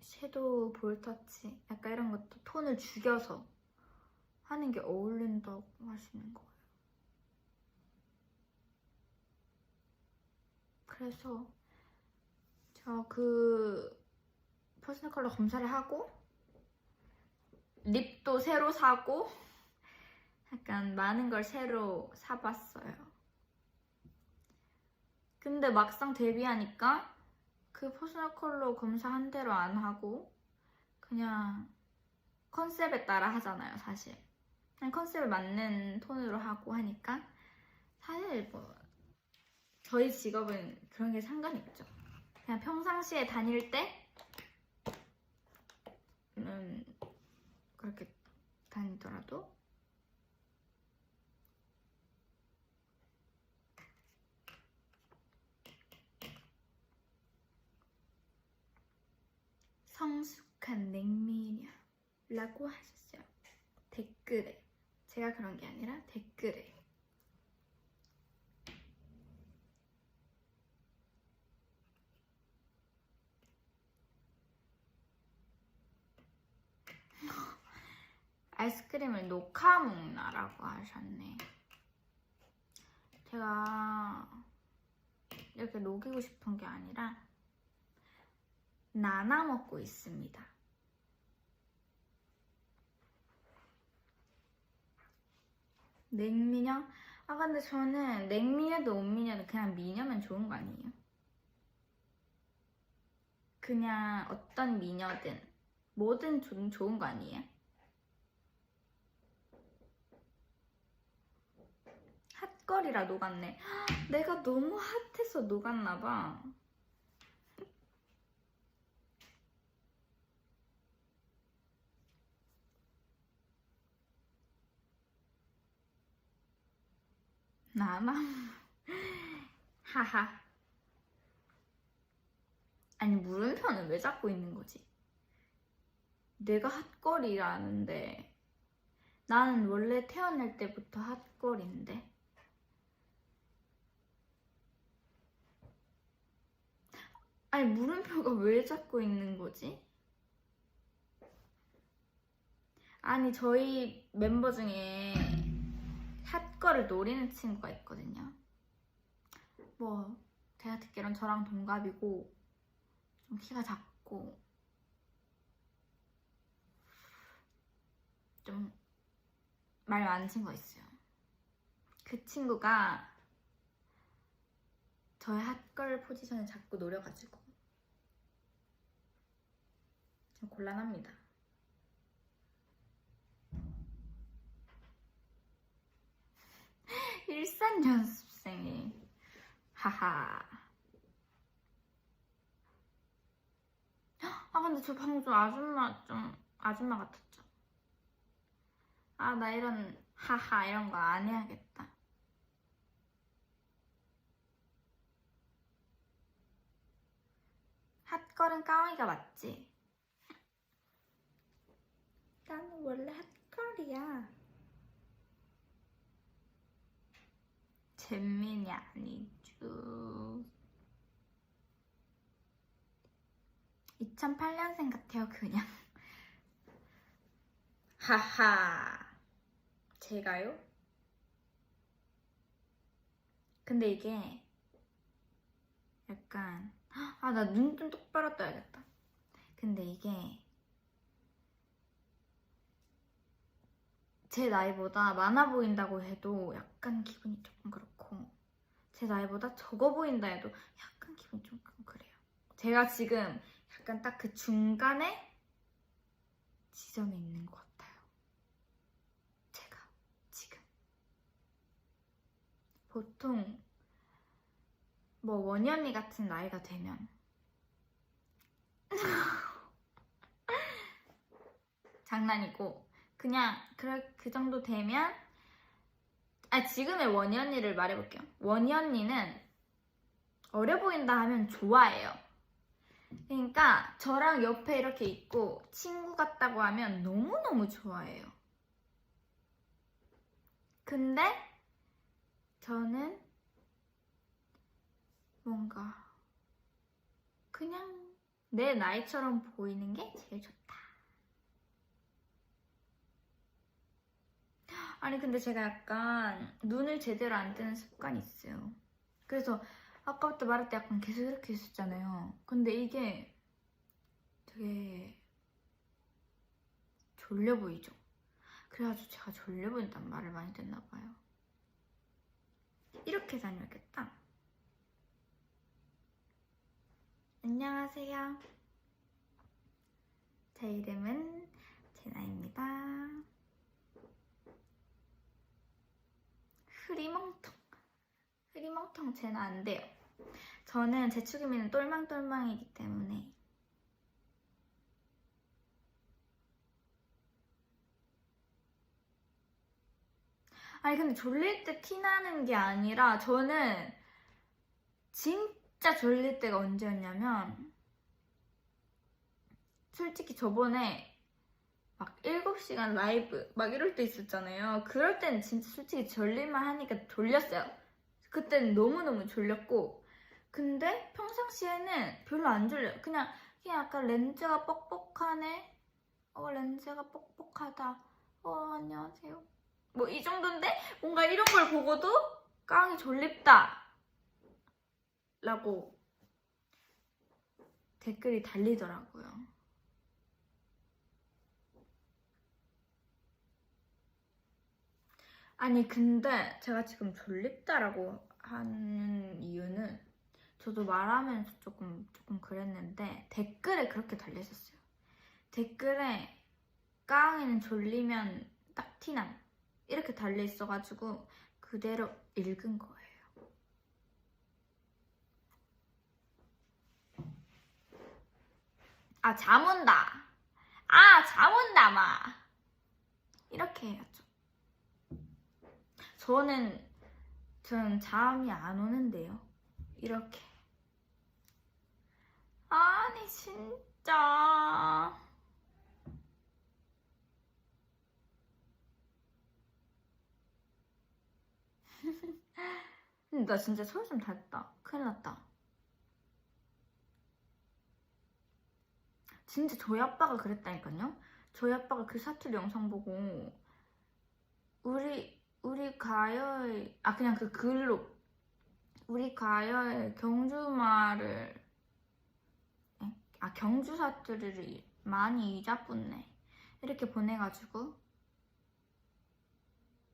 섀도우 볼터치 약간 이런 것도 톤을 죽여서 하는 게 어울린다고 하시는 거예요. 그래서 저 그 퍼스널 컬러 검사를 하고 립도 새로 사고 약간 많은 걸 새로 사봤어요. 근데 막상 데뷔하니까 그 퍼스널 컬러 검사한 대로 안 하고 그냥 컨셉에 따라 하잖아요, 사실. 그냥 컨셉에 맞는 톤으로 하고 하니까 사실 뭐 저희 직업은 그런 게 상관이 없죠. 그냥 평상시에 다닐 때는 그렇게 다니더라도 성숙한 냉미냐. 라고 하셨어요. 댓글에. 제가 그런 게 아니라 댓글에. 아이스크림을 녹아 먹나라고 하셨네. 제가 이렇게 녹이고 싶은 게 아니라 나눠 먹고 있습니다. 냉미녀? 아 근데 저는 냉미녀도 온미녀도 그냥 미녀면 좋은 거 아니에요? 그냥 어떤 미녀든 뭐든 좋은 거 아니에요? 핫거리라 녹았네. 내가 너무 핫해서 녹았나봐. 나나? 하하. 아니 물음표는 왜 잡고 있는 거지? 내가 핫거리라는데 나는 원래 태어날 때부터 핫거리인데. 아니 물음표가 왜 잡고 있는 거지? 아니 저희 멤버 중에 핫거를 노리는 친구가 있거든요. 뭐 제가 듣기론 저랑 동갑이고 좀 키가 작고 좀 말 많은 친구가 있어요. 그 친구가 저의 핫걸 포지션을 자꾸 노려가지고 좀 곤란합니다. 일산 연습생이 하하. 아 근데 저 방금 좀 아줌마 같았죠? 아 나 이런 하하 이런 거 안 해야겠다. 핫걸은 까마귀가 맞지? 나는 원래 핫걸이야. 잼민이 아니죠. 2008년생 같아요 그냥. 하하. 제가요? 근데 이게 약간 아 나 눈 좀 똑바로 떠야겠다. 근데 이게 제 나이보다 많아 보인다고 해도 약간 기분이 조금 그렇고 제 나이보다 적어 보인다 해도 약간 기분이 조금 그래요. 제가 지금 약간 딱 그 중간에 지점에 있는 것 같아요. 제가 지금 보통 뭐 원현이 같은 나이가 되면 장난이고 그냥 그 정도 되면 지금의 원현이를 말해볼게요. 원현이는 어려 보인다 하면 좋아해요. 그러니까 저랑 옆에 이렇게 있고 친구 같다고 하면 너무너무 좋아해요. 근데 저는 뭔가 그냥 내 나이처럼 보이는 게 제일 좋다. 아니 근데 제가 약간 눈을 제대로 안 뜨는 습관이 있어요. 그래서 아까부터 말할 때 약간 계속 이렇게 있었잖아요. 근데 이게 되게 졸려 보이죠? 그래가지고 제가 졸려 보인다는 말을 많이 듣나 봐요. 이렇게 다녀야겠다. 안녕하세요. 제 이름은 제나입니다. 흐리멍텅 제나 안 돼요. 저는 제 축이미는 똘망똘망이기 때문에. 아니 근데 졸릴 때 티나는 게 아니라 저는 진짜 졸릴 때가 언제였냐면 솔직히 저번에 막 7시간 라이브 막 이럴 때 있었잖아요. 그럴 때는 진짜 솔직히 졸릴만 하니까 졸렸어요. 그때는 너무너무 졸렸고, 근데 평상시에는 별로 안 졸려요. 그냥 약간 렌즈가 뻑뻑하네. 렌즈가 뻑뻑하다. 안녕하세요. 뭐 이 정도인데 뭔가 이런 걸 보고도 깡이 졸립다 라고 댓글이 달리더라고요. 아니 근데 제가 지금 졸립다라고 하는 이유는 저도 말하면서 조금 그랬는데 댓글에 그렇게 달렸었어요. 댓글에 깡이는 졸리면 딱 티남 이렇게 달려있어가지고 그대로 읽은 거예요. 잠 온다. 잠 온다 마. 이렇게 해야죠. 저는 잠이 안 오는데요. 이렇게. 아니 진짜. 근데 나 진짜 서울 좀 닿았다. 큰일 났다. 진짜 저희 아빠가 그랬다니까요. 저희 아빠가 그 사투리 영상 보고 우리 가요의 그냥 그 글로 우리 가요의 경주말을 경주 사투리를 많이 잊어붙네 이렇게 보내가지고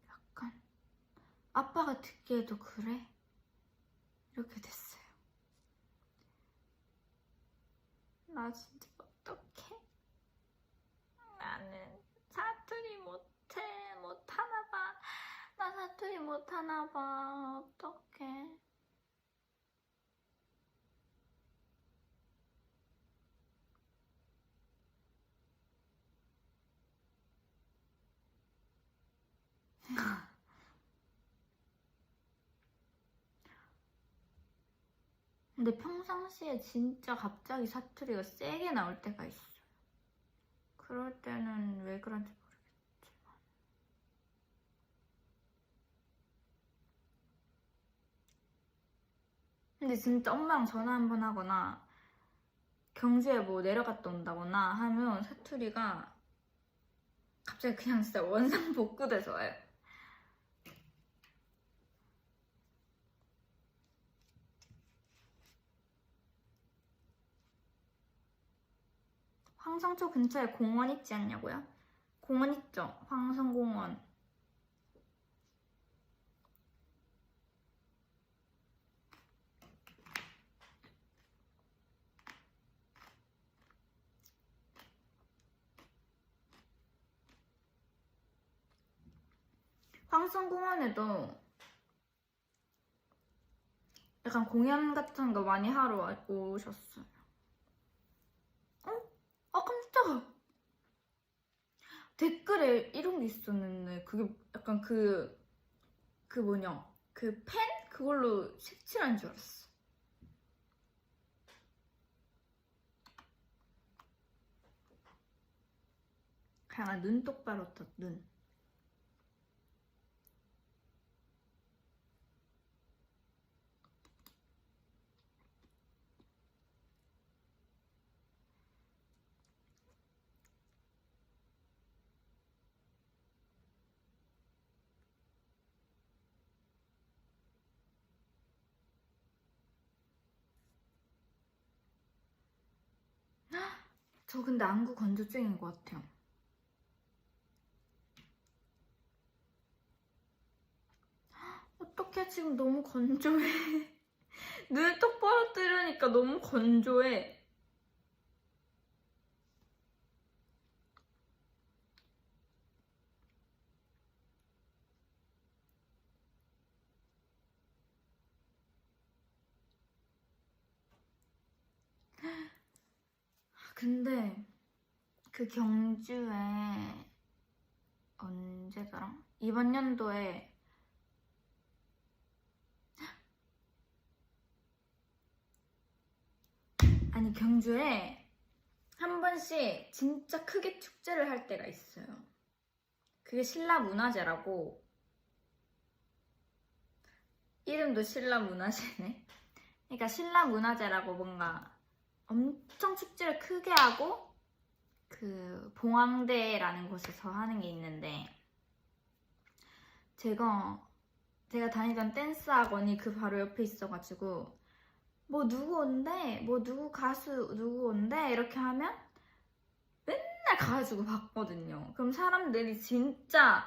약간 아빠가 듣기에도 그래? 이렇게 됐어요. 나 진짜 어떡해? 나는 사투리 못하나봐. 나 사투리 못하나봐. 어떡해. 근데 평상시에 진짜 갑자기 사투리가 세게 나올 때가 있어요. 그럴 때는 왜 그런지 모르겠지만. 근데 진짜 엄마랑 전화 한번 하거나 경주에 뭐 내려갔다 온다거나 하면 사투리가 갑자기 그냥 진짜 원상복구돼서 와요. 황성초 근처에 공원 있지 않냐고요? 공원 있죠? 황성공원. 황성공원에도 약간 공연 같은 거 많이 하러 오셨어요. 깜짝아. 댓글에 이런 게 있었는데 그게 약간 그 뭐냐 그 펜? 그걸로 색칠한 줄 알았어. 그냥 눈 똑바로 떴 눈. 저 근데 안구 건조증인 것 같아요. 어떡해 지금 너무 건조해. 눈을 똑바로 뜨려니까 너무 건조해. 근데 그 경주에 언제더라? 이번 연도에 경주에 한 번 번씩 진짜 크게 축제를 할 때가 있어요. 그게 신라 문화제라고. 이름도 신라 문화제네. 그러니까 신라 문화제라고 뭔가 엄청 축제를 크게 하고 그 봉황대라는 곳에서 하는 게 있는데 제가 다니던 댄스 학원이 그 바로 옆에 있어가지고 뭐 누구 온대, 뭐 누구 가수 누구 온대 이렇게 하면 맨날 가가지고 봤거든요. 그럼 사람들이 진짜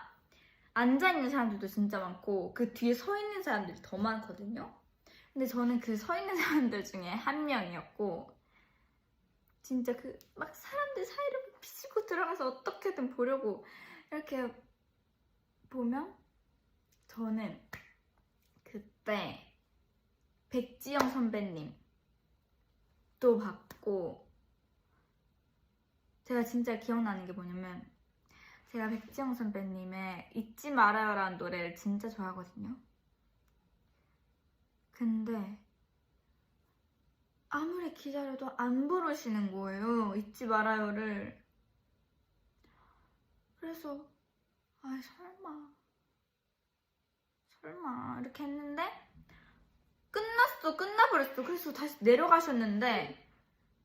앉아있는 사람들도 진짜 많고 그 뒤에 서 있는 사람들이 더 많거든요. 근데 저는 그 서 있는 사람들 중에 한 명이었고 진짜 그 막 사람들 사이를 비치고 들어가서 어떻게든 보려고 이렇게 보면 저는 그때 백지영 선배님 또 봤고 제가 진짜 기억나는 게 뭐냐면 제가 백지영 선배님의 잊지 말아요라는 노래를 진짜 좋아하거든요. 근데 아무리 기다려도 안 부르시는 거예요. 잊지 말아요를. 그래서 아 설마 이렇게 했는데 끝나버렸어. 그래서 다시 내려가셨는데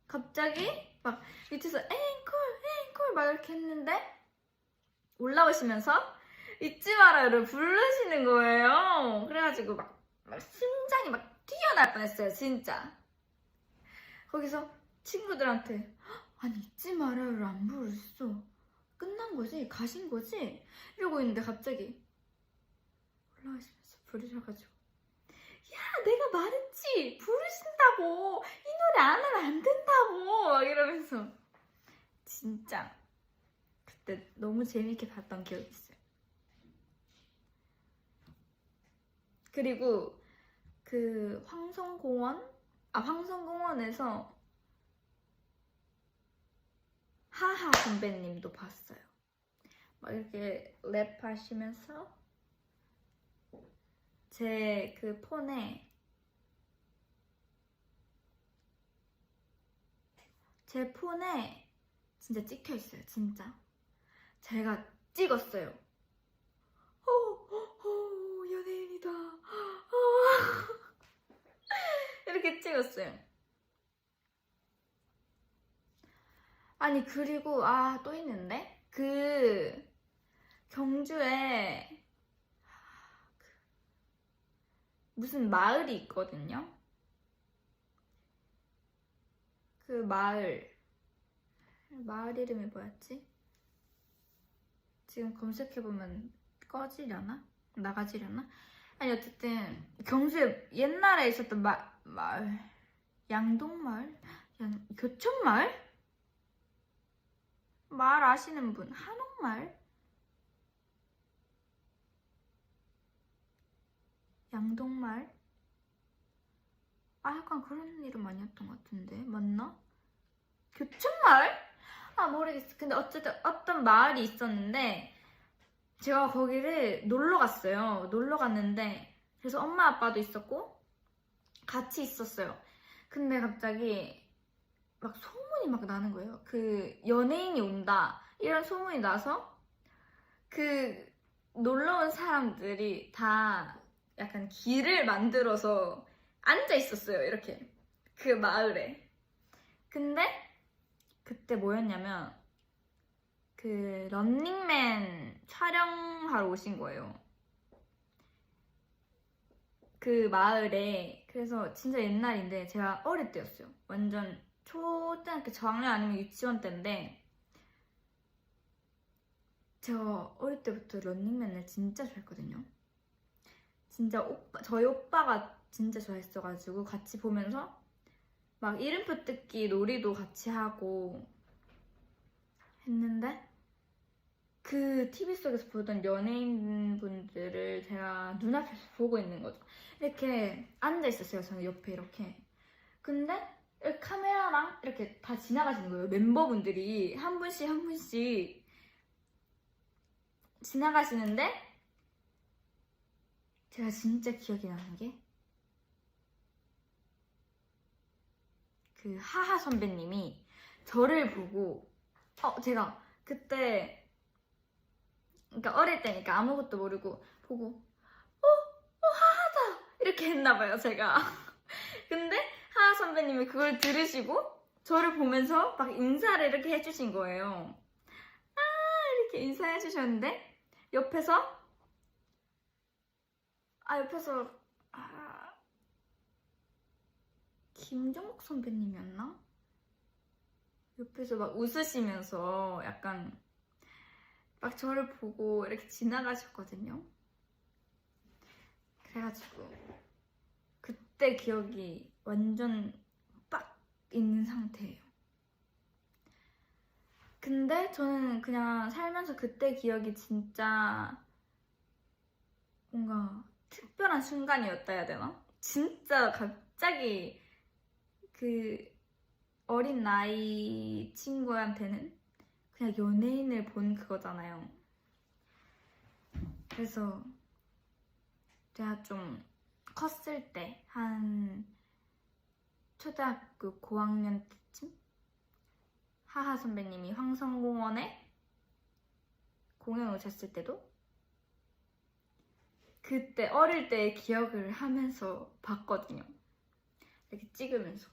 갑자기 막 밑에서 앵콜 막 이렇게 했는데 올라오시면서 잊지 말아요를 부르시는 거예요. 그래가지고 막 심장이 막 뛰어날 뻔했어요. 진짜. 거기서 친구들한테 아니 잊지 말아요를 안 부르셨어. 끝난 거지? 가신 거지? 이러고 있는데 갑자기 올라오시면서 부르셔가지고 야 내가 말했지 부르신다고 이 노래 안 하면 안 된다고 막 이러면서 진짜 그때 너무 재밌게 봤던 기억이 있어요. 그리고 그 황성공원에서 하하 선배님도 봤어요. 막 이렇게 랩하시면서 제 그 폰에 진짜 찍혀 있어요. 진짜 제가 찍었어요. 연예인이다. 이렇게 찍었어요. 아니 그리고 또 있는데 그 경주에 무슨 마을이 있거든요. 그 마을 이름이 뭐였지? 지금 검색해보면 꺼지려나? 나가지려나? 아니 어쨌든 경주에 옛날에 있었던 마을 양동마을? 교촌마을? 마을 아시는 분? 한옥마을? 양동마을? 약간 그런 이름 아니었던 것 같은데 맞나? 교촌마을? 모르겠어. 근데 어쨌든 어떤 마을이 있었는데 제가 거기를 놀러 갔어요. 놀러 갔는데 그래서 엄마 아빠도 있었고 같이 있었어요. 근데 갑자기 막 소문이 막 나는 거예요. 그 연예인이 온다 이런 소문이 나서 그 놀러 온 사람들이 다 약간 길을 만들어서 앉아 있었어요. 이렇게 그 마을에. 근데 그때 뭐였냐면 그 런닝맨 촬영하러 오신 거예요. 그 마을에. 그래서 진짜 옛날인데 제가 어릴 때였어요. 완전 초등학교 저학년 아니면 유치원 때인데 제가 어릴 때부터 런닝맨을 진짜 좋아했거든요. 진짜 저희 오빠가 진짜 좋아했어가지고 같이 보면서 막 이름표 뜯기 놀이도 같이 하고 했는데 그 TV 속에서 보던 연예인분들을 제가 눈앞에서 보고 있는 거죠. 이렇게 앉아 있었어요. 저는 옆에 이렇게. 근데 카메라랑 이렇게 다 지나가시는 거예요. 멤버분들이 한 분씩 지나가시는데 제가 진짜 기억이 나는 게 그 하하 선배님이 저를 보고 제가 그때 그러니까 어릴 때니까 아무것도 모르고 보고 하하다 이렇게 했나봐요 제가. 근데 하하 선배님이 그걸 들으시고 저를 보면서 막 인사를 이렇게 해주신 거예요. 이렇게 인사해 주셨는데 옆에서 김종국 선배님이었나? 옆에서 막 웃으시면서 약간 막 저를 보고 이렇게 지나가셨거든요. 그래가지고 그때 기억이 완전 빡 있는 상태예요. 근데 저는 그냥 살면서 그때 기억이 진짜 뭔가 특별한 순간이었다 해야 되나? 진짜 갑자기 그 어린 나이 친구한테는 그냥 연예인을 본 그거잖아요. 그래서 제가 좀 컸을 때, 한 초등학교 고학년 때쯤? 하하 선배님이 황성공원에 공연 오셨을 때도 그때 어릴 때의 기억을 하면서 봤거든요. 이렇게 찍으면서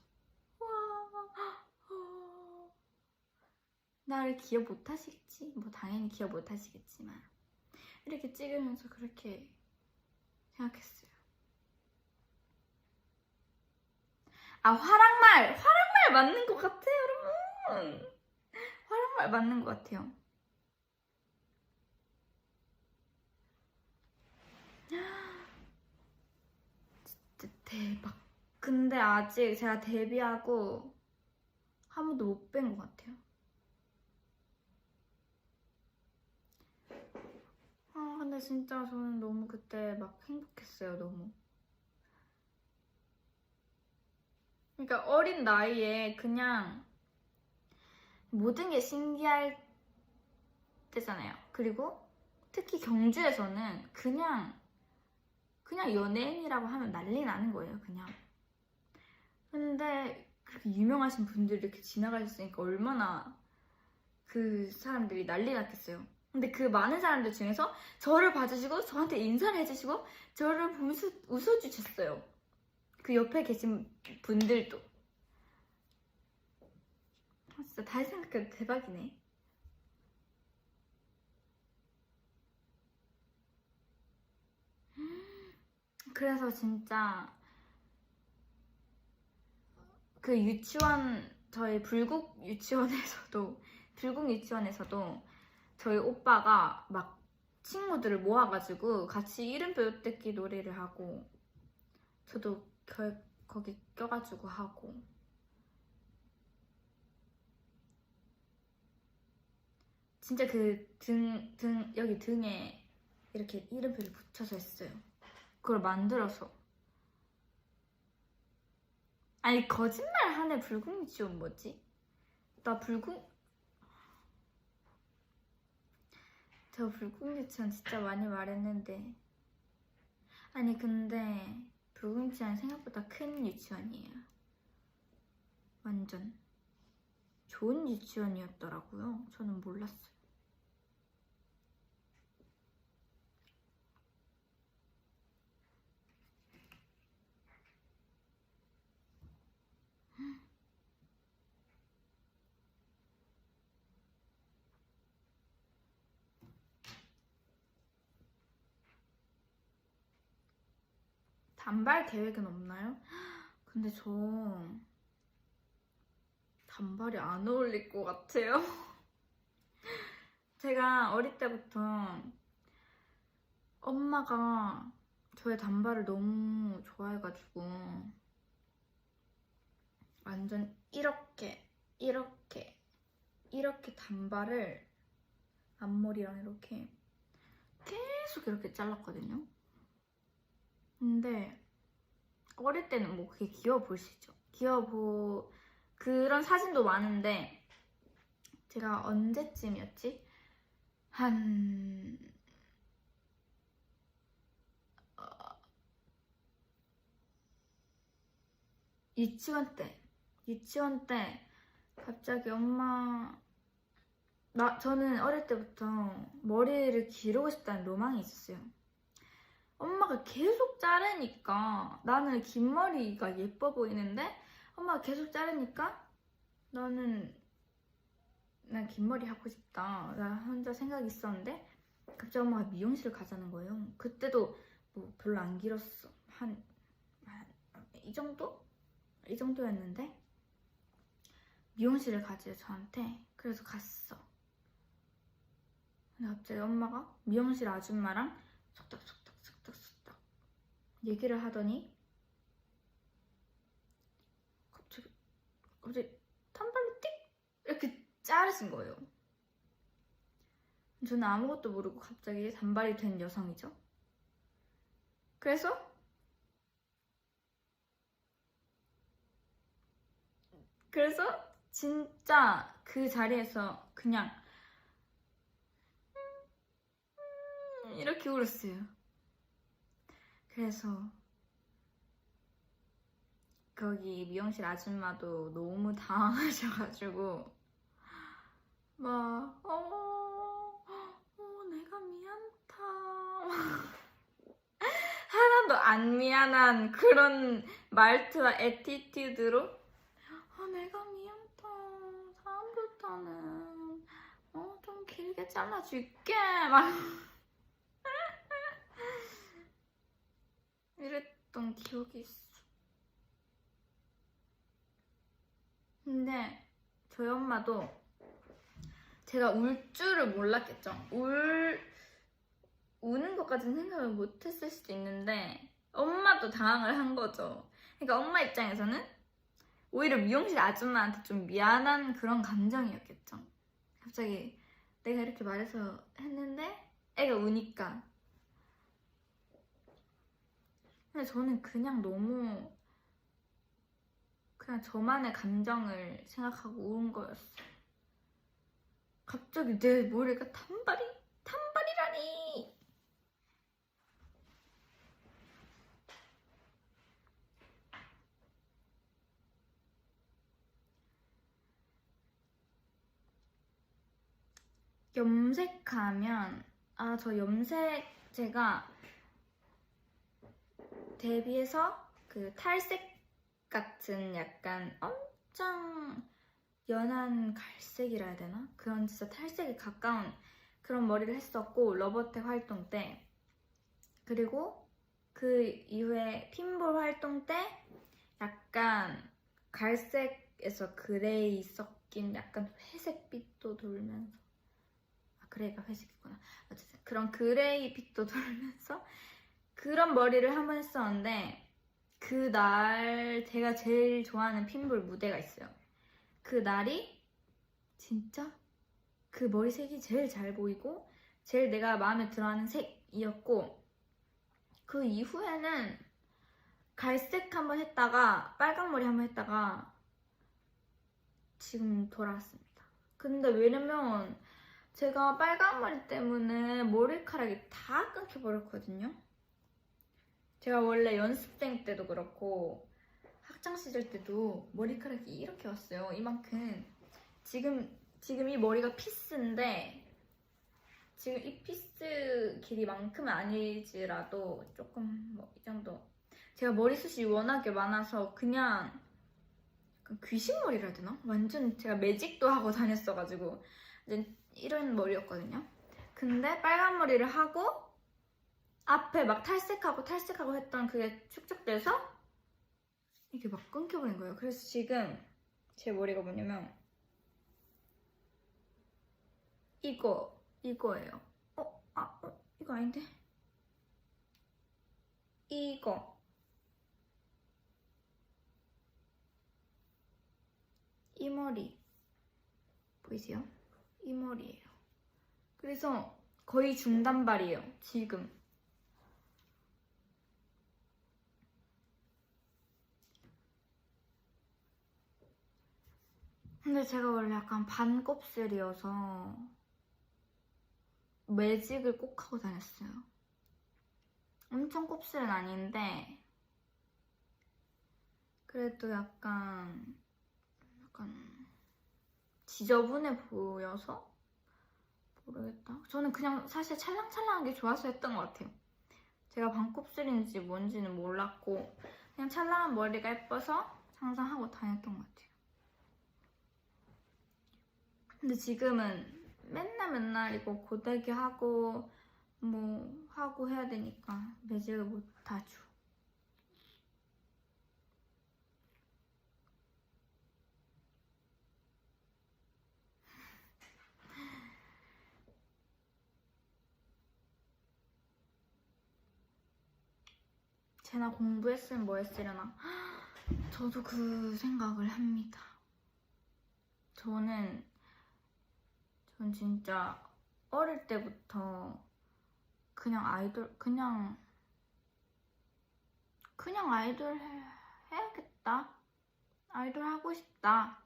나를 기억 못하시겠지? 뭐 당연히 기억 못하시겠지만 이렇게 찍으면서 그렇게 생각했어요. 화랑말 맞는 것 같아요, 여러분. 화랑말 맞는 것 같아요. 진짜 대박. 근데 아직 제가 데뷔하고 한 번도 못 뵌 것 같아요. 근데 진짜 저는 너무 그때 막 행복했어요, 너무. 그러니까 어린 나이에 그냥 모든 게 신기할 때잖아요. 그리고 특히 경주에서는 그냥 연예인이라고 하면 난리 나는 거예요, 그냥. 근데 그렇게 유명하신 분들이 이렇게 지나가셨으니까 얼마나 그 사람들이 난리 났겠어요. 근데 그 많은 사람들 중에서 저를 봐주시고 저한테 인사를 해주시고 저를 보면서 웃어주셨어요. 그 옆에 계신 분들도. 진짜 다시 생각해도 대박이네. 그래서 진짜 그 유치원, 저희 불국 유치원에서도 저희 오빠가 막 친구들을 모아가지고 같이 이름표 뜯기 놀이를 하고 저도 거기 껴가지고 하고 진짜 그 여기 등에 이렇게 이름표를 붙여서 했어요. 그걸 만들어서. 아니 거짓말 하네. 불국 유치원 뭐지? 저 불국 유치원 진짜 많이 말했는데. 아니 근데 불국 유치원 생각보다 큰 유치원이에요. 완전 좋은 유치원이었더라고요. 저는 몰랐어요. 단발 계획은 없나요? 근데 저 단발이 안 어울릴 것 같아요. 제가 어릴 때부터 엄마가 저의 단발을 너무 좋아해가지고 완전 이렇게 단발을 앞머리랑 이렇게 계속 이렇게 잘랐거든요. 근데 어릴 때는 뭐 그게 귀여워 보이시죠? 그런 사진도 많은데 제가 언제쯤이었지? 한 유치원 때 갑자기 저는 어릴 때부터 머리를 기르고 싶다는 로망이 있었어요. 엄마가 계속 자르니까 나는 긴 머리가 예뻐 보이는데 엄마가 계속 자르니까 난 긴 머리 하고 싶다. 나 혼자 생각이 있었는데 갑자기 엄마가 미용실을 가자는 거예요. 그때도 뭐 별로 안 길었어. 한 이 정도? 이 정도였는데 미용실을 가재요, 저한테. 그래서 갔어. 근데 갑자기 엄마가 미용실 아줌마랑 속닥속닥 얘기를 하더니 갑자기 단발로 띡 이렇게 자르신 거예요. 저는 아무것도 모르고 갑자기 단발이 된 여성이죠. 그래서 진짜 그 자리에서 그냥 이렇게 울었어요. 그래서 거기 미용실 아줌마도 너무 당황하셔가지고 막 내가 미안하다 하나도 안 미안한 그런 말투와 애티튜드로 내가 미안하다 다음부터는 좀 길게 잘라줄게 막 이랬던 기억이 있어. 근데 저희 엄마도 제가 울 줄을 몰랐겠죠. 우는 것까지는 생각을 못했을 수도 있는데 엄마도 당황을 한 거죠. 그러니까 엄마 입장에서는 오히려 미용실 아줌마한테 좀 미안한 그런 감정이었겠죠. 갑자기 내가 이렇게 말해서 했는데 애가 우니까. 근데 저는 그냥 너무 그냥 저만의 감정을 생각하고 운 거였어요. 갑자기 내 머리가 단발이라니! 염색하면 저 염색 제가 데뷔해서 그 탈색 같은 약간 엄청 연한 갈색이라 해야 되나? 그런 진짜 탈색에 가까운 그런 머리를 했었고 러버텍 활동 때 그리고 그 이후에 핀볼 활동 때 약간 갈색에서 그레이 섞인 약간 회색빛도 돌면서 그레이가 회색이구나. 어쨌든 그런 그레이 빛도 돌면서 그런 머리를 한번 했었는데 그날 제가 제일 좋아하는 핀볼 무대가 있어요. 그 날이 진짜 그 머리색이 제일 잘 보이고 제일 내가 마음에 들어하는 색이었고 그 이후에는 갈색 한번 했다가 빨간 머리 한번 했다가 지금 돌아왔습니다. 근데 왜냐면 제가 빨간 머리 때문에 머리카락이 다 끊겨버렸거든요. 제가 원래 연습생 때도 그렇고 학창 시절 때도 머리카락이 이렇게 왔어요. 이만큼. 지금 이 머리가 피스인데 지금 이 피스 길이만큼은 아니지라도 조금 뭐 이 정도. 제가 머리숱이 워낙에 많아서 그냥 귀신머리라 해야 되나? 완전 제가 매직도 하고 다녔어가지고 이런 머리였거든요. 근데 빨간 머리를 하고 앞에 막 탈색하고 했던 그게 축적돼서 이게 막 끊겨버린 거예요. 그래서 지금 제 머리가 뭐냐면 이거예요. 이거 아닌데? 이거. 이 머리. 보이세요? 이 머리예요. 그래서 거의 중단발이에요, 지금. 근데 제가 원래 약간 반곱슬이어서 매직을 꼭 하고 다녔어요. 엄청 곱슬은 아닌데 그래도 약간 지저분해 보여서 모르겠다. 저는 그냥 사실 찰랑찰랑한 게 좋아서 했던 것 같아요. 제가 반곱슬인지 뭔지는 몰랐고 그냥 찰랑한 머리가 예뻐서 항상 하고 다녔던 것 같아요. 근데 지금은 맨날 이거 고데기 하고 뭐 하고 해야 되니까 매직을 못 하죠. 제나 공부했으면 뭐 했으려나? 저도 그 생각을 합니다. 전 진짜 어릴 때부터 그냥 아이돌 해야겠다. 아이돌 하고 싶다.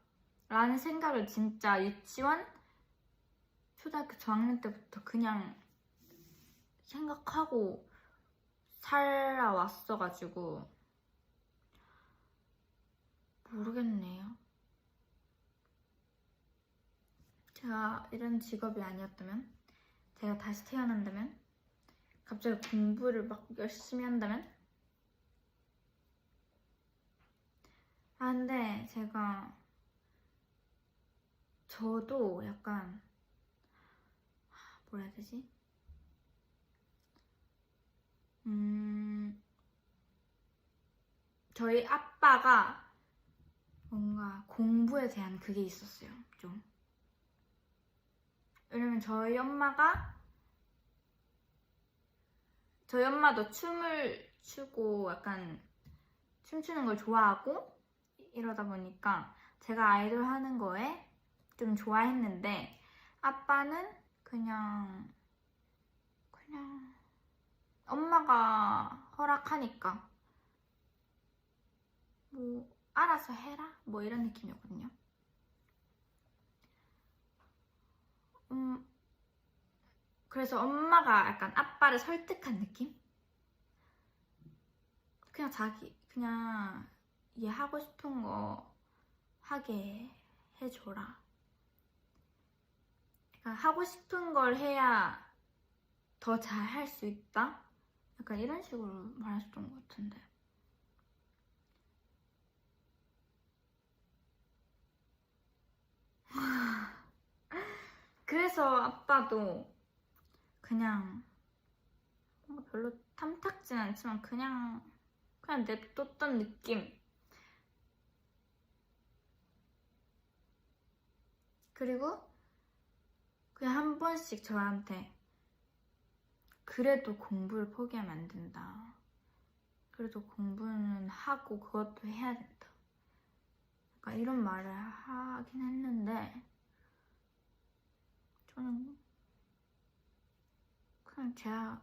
라는 생각을 진짜 유치원, 초등학교 저학년 때부터 그냥 생각하고 살아왔어가지고 모르겠네요. 제가 이런 직업이 아니었다면, 제가 다시 태어난다면, 갑자기 공부를 막 열심히 한다면? 아, 근데 저도 약간 뭐라 해야 되지? 저희 아빠가 뭔가 공부에 대한 그게 있었어요, 좀. 왜냐면 저희 엄마도 춤을 추고 약간 춤추는 걸 좋아하고 이러다 보니까 제가 아이돌 하는 거에 좀 좋아했는데 아빠는 그냥 엄마가 허락하니까 뭐 알아서 해라 뭐 이런 느낌이었거든요. 그래서 엄마가 약간 아빠를 설득한 느낌? 그냥 얘 하고 싶은 거 하게 해줘라. 약간 하고 싶은 걸 해야 더 잘 할 수 있다? 약간 이런 식으로 말하셨던 것 같은데. 그래서 아빠도 그냥 뭔가 별로 탐탁진 않지만 그냥 냅뒀던 느낌. 그리고 그냥 한 번씩 저한테 그래도 공부를 포기하면 안 된다. 그래도 공부는 하고 그것도 해야 된다. 약간 이런 말을 하긴 했는데 저는 그냥 제가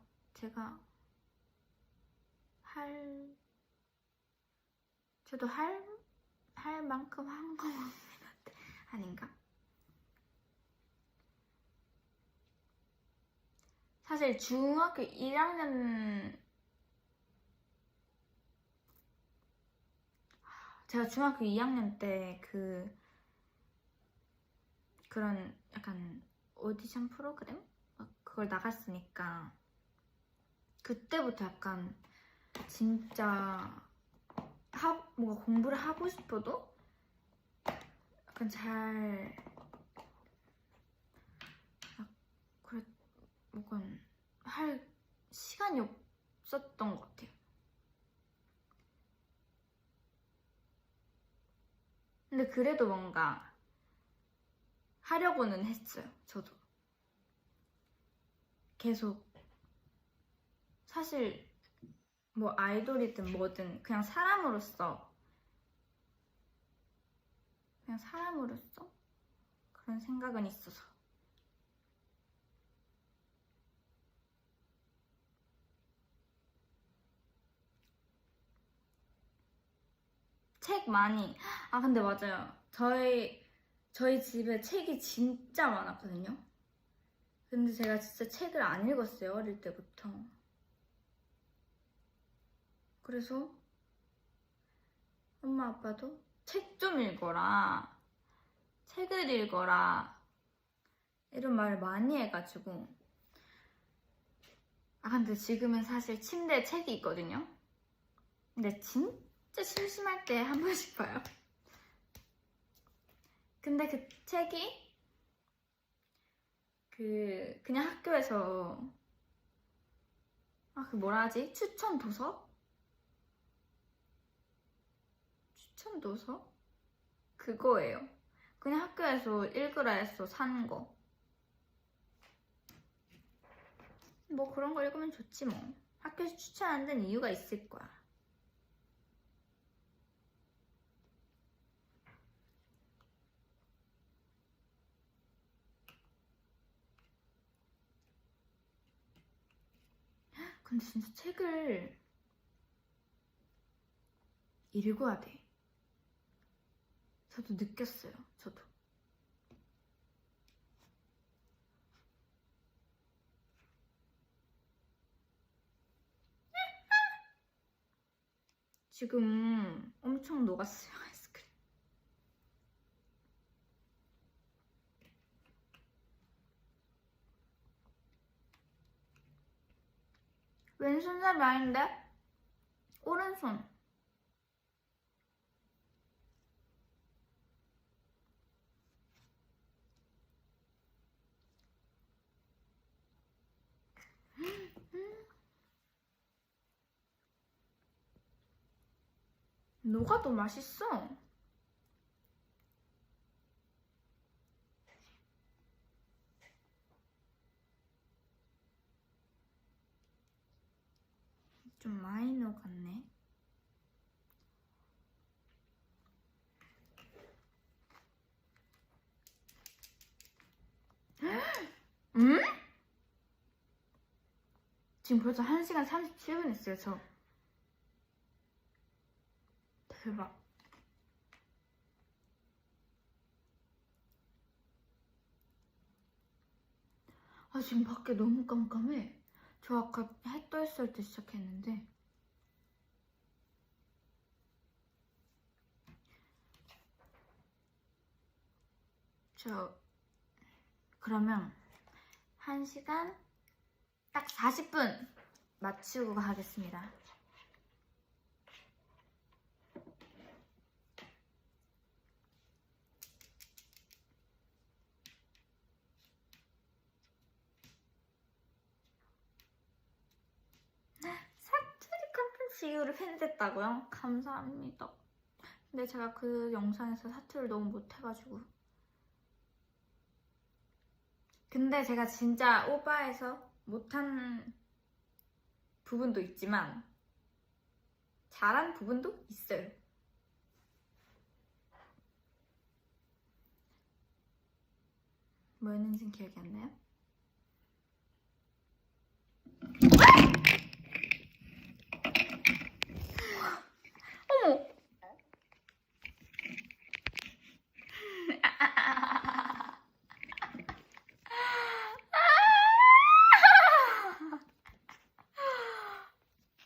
저도 할 만큼 한 거 아닌가? 사실 중학교 1학년 제가 중학교 2학년 때 그런 약간 오디션 프로그램? 그걸 나갔으니까 그때부터 약간 진짜 뭔가 공부를 하고 싶어도 약간 뭔가 할 시간이 없었던 것 같아요. 근데 그래도 뭔가 하려고는 했어요. 저도 계속 사실 뭐 아이돌이든 뭐든 그냥 사람으로서 그런 생각은 있어서 책 많이 근데 맞아요. 저희 집에 책이 진짜 많았거든요. 근데 제가 진짜 책을 안 읽었어요, 어릴 때부터. 그래서 엄마 아빠도 책 좀 읽어라. 책을 읽어라 이런 말을 많이 해가지고 근데 지금은 사실 침대에 책이 있거든요. 근데 진짜 심심할 때 한 번씩 봐요. 근데 그 책이 그냥 학교에서 그 뭐라 하지? 추천 도서? 그거예요. 그냥 학교에서 읽으라 해서 산 거. 뭐 그런 거 읽으면 좋지 뭐. 학교에서 추천 안 된 이유가 있을 거야. 근데 진짜 책을 읽어야 돼. 저도 느꼈어요. 저도. 지금 엄청 녹았어요, 아이스크림. 왼손잡이 아닌데? 오른손. 녹아도 맛있어. 좀 많이 녹았네. 지금 벌써 1시간 37분 했어요, 저. 대박. 지금 밖에 너무 깜깜해. 저 아까 해 떠 있을 때 시작했는데. 그러면 1시간 딱 40분 맞추고 가겠습니다. 사투리 컨텐츠 이후로 팬됐다고요? 감사합니다. 근데 제가 그 영상에서 사투리를 너무 못해가지고. 근데 제가 진짜 오바해서 못한 부분도 있지만 잘한 부분도 있어요. 뭐였는지는 기억이 안 나요?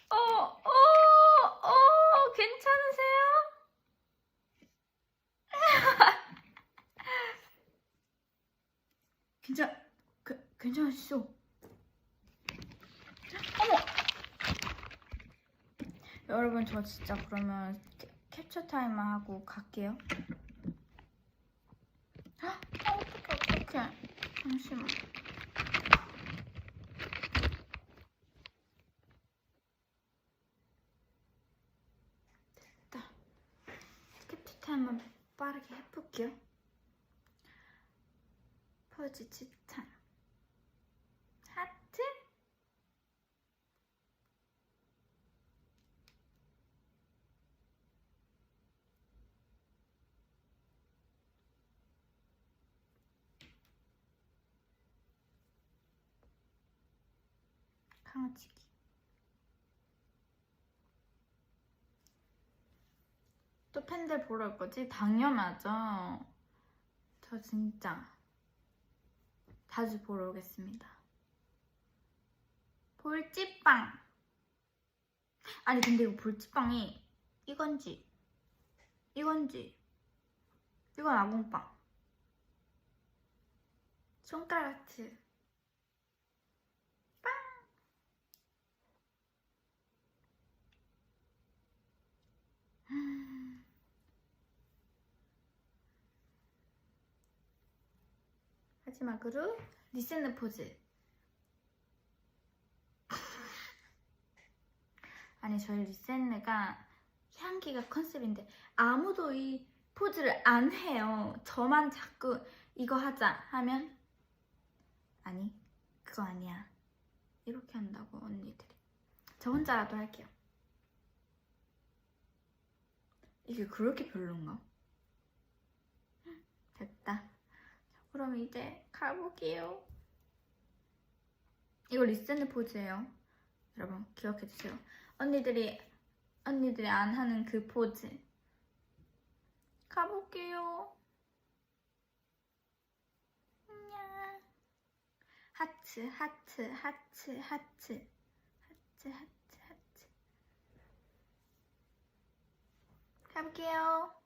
어머! 괜찮으세요? 괜찮으시죠? 어머! 여러분, 저 진짜 그러면 캡처 타임만 하고 갈게요. 어떡해. 잠시만. 됐다. 캡처 타임만 빠르게 해볼게요. 포즈 추천. 하트? 강아지기. 또 팬들 보러 올 거지? 당연하죠. 저 진짜 자주 보러 오겠습니다. 볼찌빵. 아니 근데 이거 볼찌빵이 이건 아궁빵. 손가락 하트. 빵! 마지막으로 리셋느 포즈. 아니 저희 리셋느가 향기가 컨셉인데 아무도 이 포즈를 안 해요. 저만 자꾸 이거 하자 하면 아니 그거 아니야 이렇게 한다고 언니들이. 저 혼자라도 할게요. 이게 그렇게 별론가? 됐다. 그럼 이제 가볼게요. 이거 리셋느 포즈예요. 여러분 기억해주세요. 언니들이 안 하는 그 포즈. 가볼게요. 안녕. 하트 하트 하트 하트 하트 하트 하트. 가볼게요.